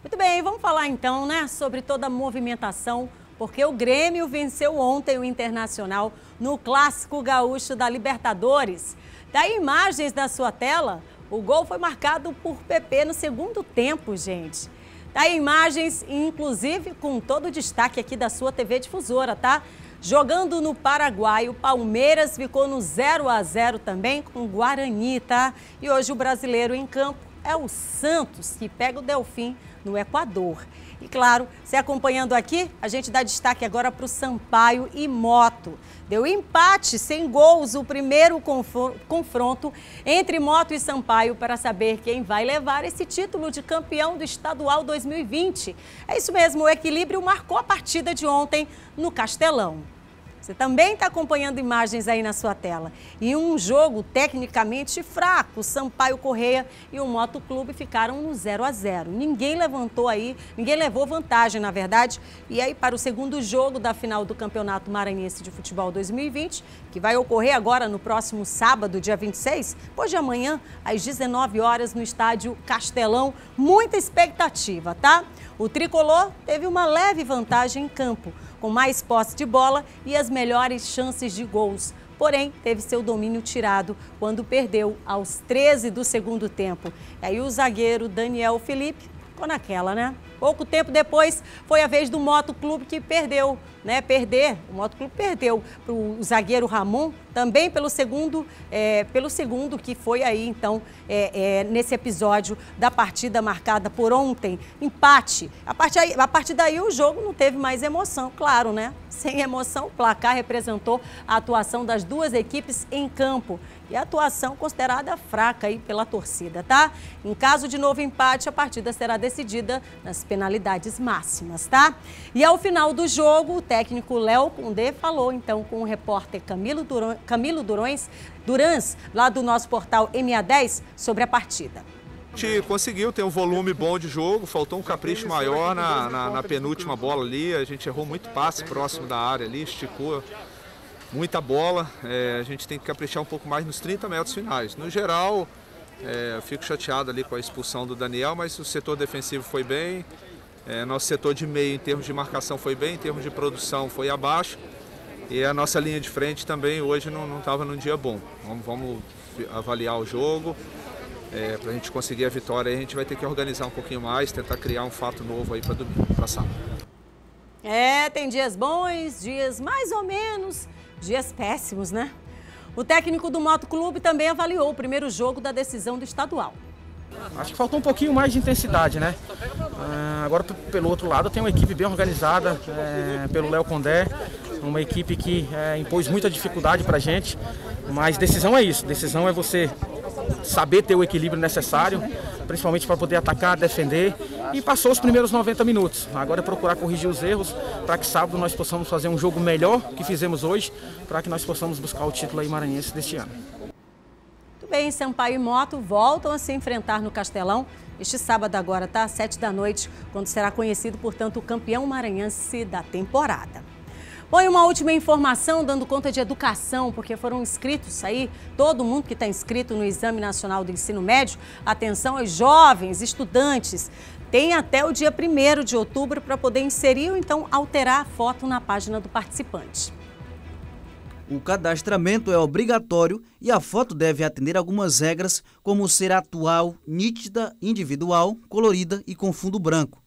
Muito bem, vamos falar então, né, sobre toda a movimentação, porque o Grêmio venceu ontem o Internacional no Clássico Gaúcho da Libertadores. Daí imagens da sua tela, o gol foi marcado por PP no segundo tempo, gente. Tá aí imagens, inclusive com todo o destaque aqui da sua TV Difusora, tá? Jogando no Paraguai, o Palmeiras ficou no 0-0 também com o Guarani, tá? E hoje o brasileiro em campo é o Santos, que pega o Delfim no Equador. E claro, você acompanhando aqui, a gente dá destaque agora para o Sampaio e Moto. Deu empate sem gols o primeiro confronto entre Moto e Sampaio para saber quem vai levar esse título de campeão do Estadual 2020. É isso mesmo, o equilíbrio marcou a partida de ontem no Castelão. Você também está acompanhando imagens aí na sua tela. E um jogo tecnicamente fraco, o Sampaio Correia e o Moto Clube ficaram no 0-0. Ninguém levou vantagem, na verdade. E aí para o segundo jogo da final do Campeonato Maranhense de Futebol 2020, que vai ocorrer agora no próximo sábado, dia 26, depois de amanhã, às 19 horas, no estádio Castelão. Muita expectativa, tá? O tricolor teve uma leve vantagem em campo, com mais posse de bola e as melhores chances de gols. Porém, teve seu domínio tirado quando perdeu aos 13 do segundo tempo. E aí o zagueiro Daniel Felipe ficou naquela, né? Pouco tempo depois, foi a vez do Moto Clube que perdeu, né? O Moto Clube perdeu para o zagueiro Ramon, também pelo segundo que foi aí, então, nesse episódio da partida marcada por ontem. Empate. A partir daí, o jogo não teve mais emoção, claro, né? Sem emoção, o placar representou a atuação das duas equipes em campo. E a atuação considerada fraca aí pela torcida, tá? Em caso de novo empate, a partida será decidida nas penalidades máximas, tá? E ao final do jogo, o técnico Léo Condé falou então com o repórter Camilo Durans, lá do nosso portal MA10, sobre a partida. A gente conseguiu ter um volume bom de jogo, faltou um capricho maior na penúltima bola ali, a gente errou muito passe próximo da área ali, esticou muita bola, a gente tem que caprichar um pouco mais nos 30 metros finais. No geral, eu fico chateado ali com a expulsão do Daniel, mas o setor defensivo foi bem, nosso setor de meio em termos de marcação foi bem, em termos de produção foi abaixo, e a nossa linha de frente também hoje não estava num dia bom. Vamos avaliar o jogo, para a gente conseguir a vitória a gente vai ter que organizar um pouquinho mais, tentar criar um fato novo aí para domingo, para sábado. Tem dias bons, dias mais ou menos, dias péssimos, né? O técnico do Moto Clube também avaliou o primeiro jogo da decisão do estadual. Acho que faltou um pouquinho mais de intensidade, né? Agora, pelo outro lado, tem uma equipe bem organizada, pelo Léo Condé, uma equipe que impôs muita dificuldade pra gente, mas decisão é isso, decisão é você saber ter o equilíbrio necessário, principalmente para poder atacar, defender, e passou os primeiros 90 minutos. Agora é procurar corrigir os erros para que sábado nós possamos fazer um jogo melhor que fizemos hoje, para que nós possamos buscar o título aí maranhense deste ano. Muito bem, Sampaio e Moto voltam a se enfrentar no Castelão este sábado agora, tá? Às 7 da noite, quando será conhecido, portanto, o campeão maranhense da temporada. Bom, e uma última informação, dando conta de educação, porque foram inscritos aí, todo mundo que está inscrito no Exame Nacional do Ensino Médio, atenção aos jovens, estudantes, tem até o dia 1º de outubro para poder inserir ou então alterar a foto na página do participante. O cadastramento é obrigatório e a foto deve atender algumas regras, como ser atual, nítida, individual, colorida e com fundo branco.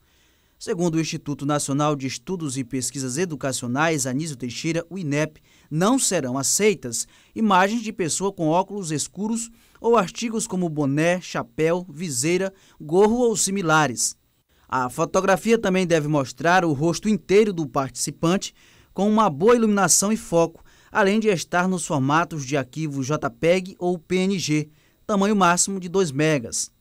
Segundo o Instituto Nacional de Estudos e Pesquisas Educacionais, Anísio Teixeira, o INEP, não serão aceitas imagens de pessoa com óculos escuros ou artigos como boné, chapéu, viseira, gorro ou similares. A fotografia também deve mostrar o rosto inteiro do participante com uma boa iluminação e foco, além de estar nos formatos de arquivo JPEG ou PNG, tamanho máximo de 2 megas.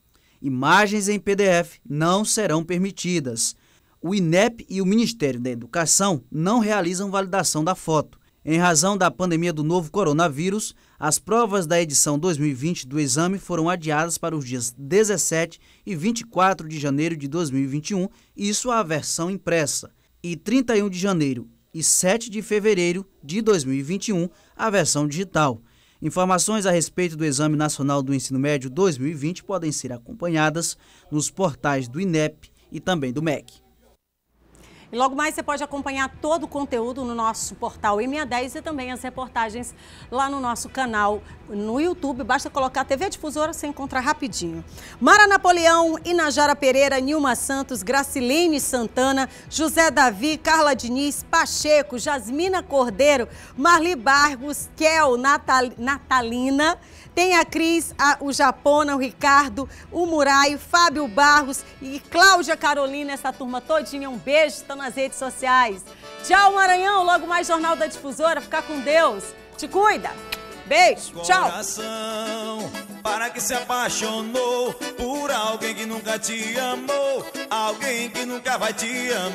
Imagens em PDF não serão permitidas. O INEP e o Ministério da Educação não realizam validação da foto. Em razão da pandemia do novo coronavírus, as provas da edição 2020 do exame foram adiadas para os dias 17 e 24 de janeiro de 2021, isso a versão impressa, e 31 de janeiro e 7 de fevereiro de 2021, a versão digital. Informações a respeito do Exame Nacional do Ensino Médio 2020 podem ser acompanhadas nos portais do INEP e também do MEC. E logo mais você pode acompanhar todo o conteúdo no nosso portal M10 e também as reportagens lá no nosso canal no YouTube. Basta colocar TV Difusora, você encontra rapidinho. Mara Napoleão, Inajara Pereira, Nilma Santos, Gracilene Santana, José Davi, Carla Diniz, Pacheco, Jasmina Cordeiro, Marli Bargos, Kel, Natalina. Tem a Cris, o Japona, o Ricardo, o Murai, Fábio Barros e Cláudia Carolina, essa turma todinha. Um beijo, estão nas redes sociais. Tchau, Maranhão. Logo mais Jornal da Difusora. Fica com Deus. Te cuida. Beijo. Tchau. Coração, para que se apaixonou por alguém que nunca te amou, alguém que nunca vai te amar.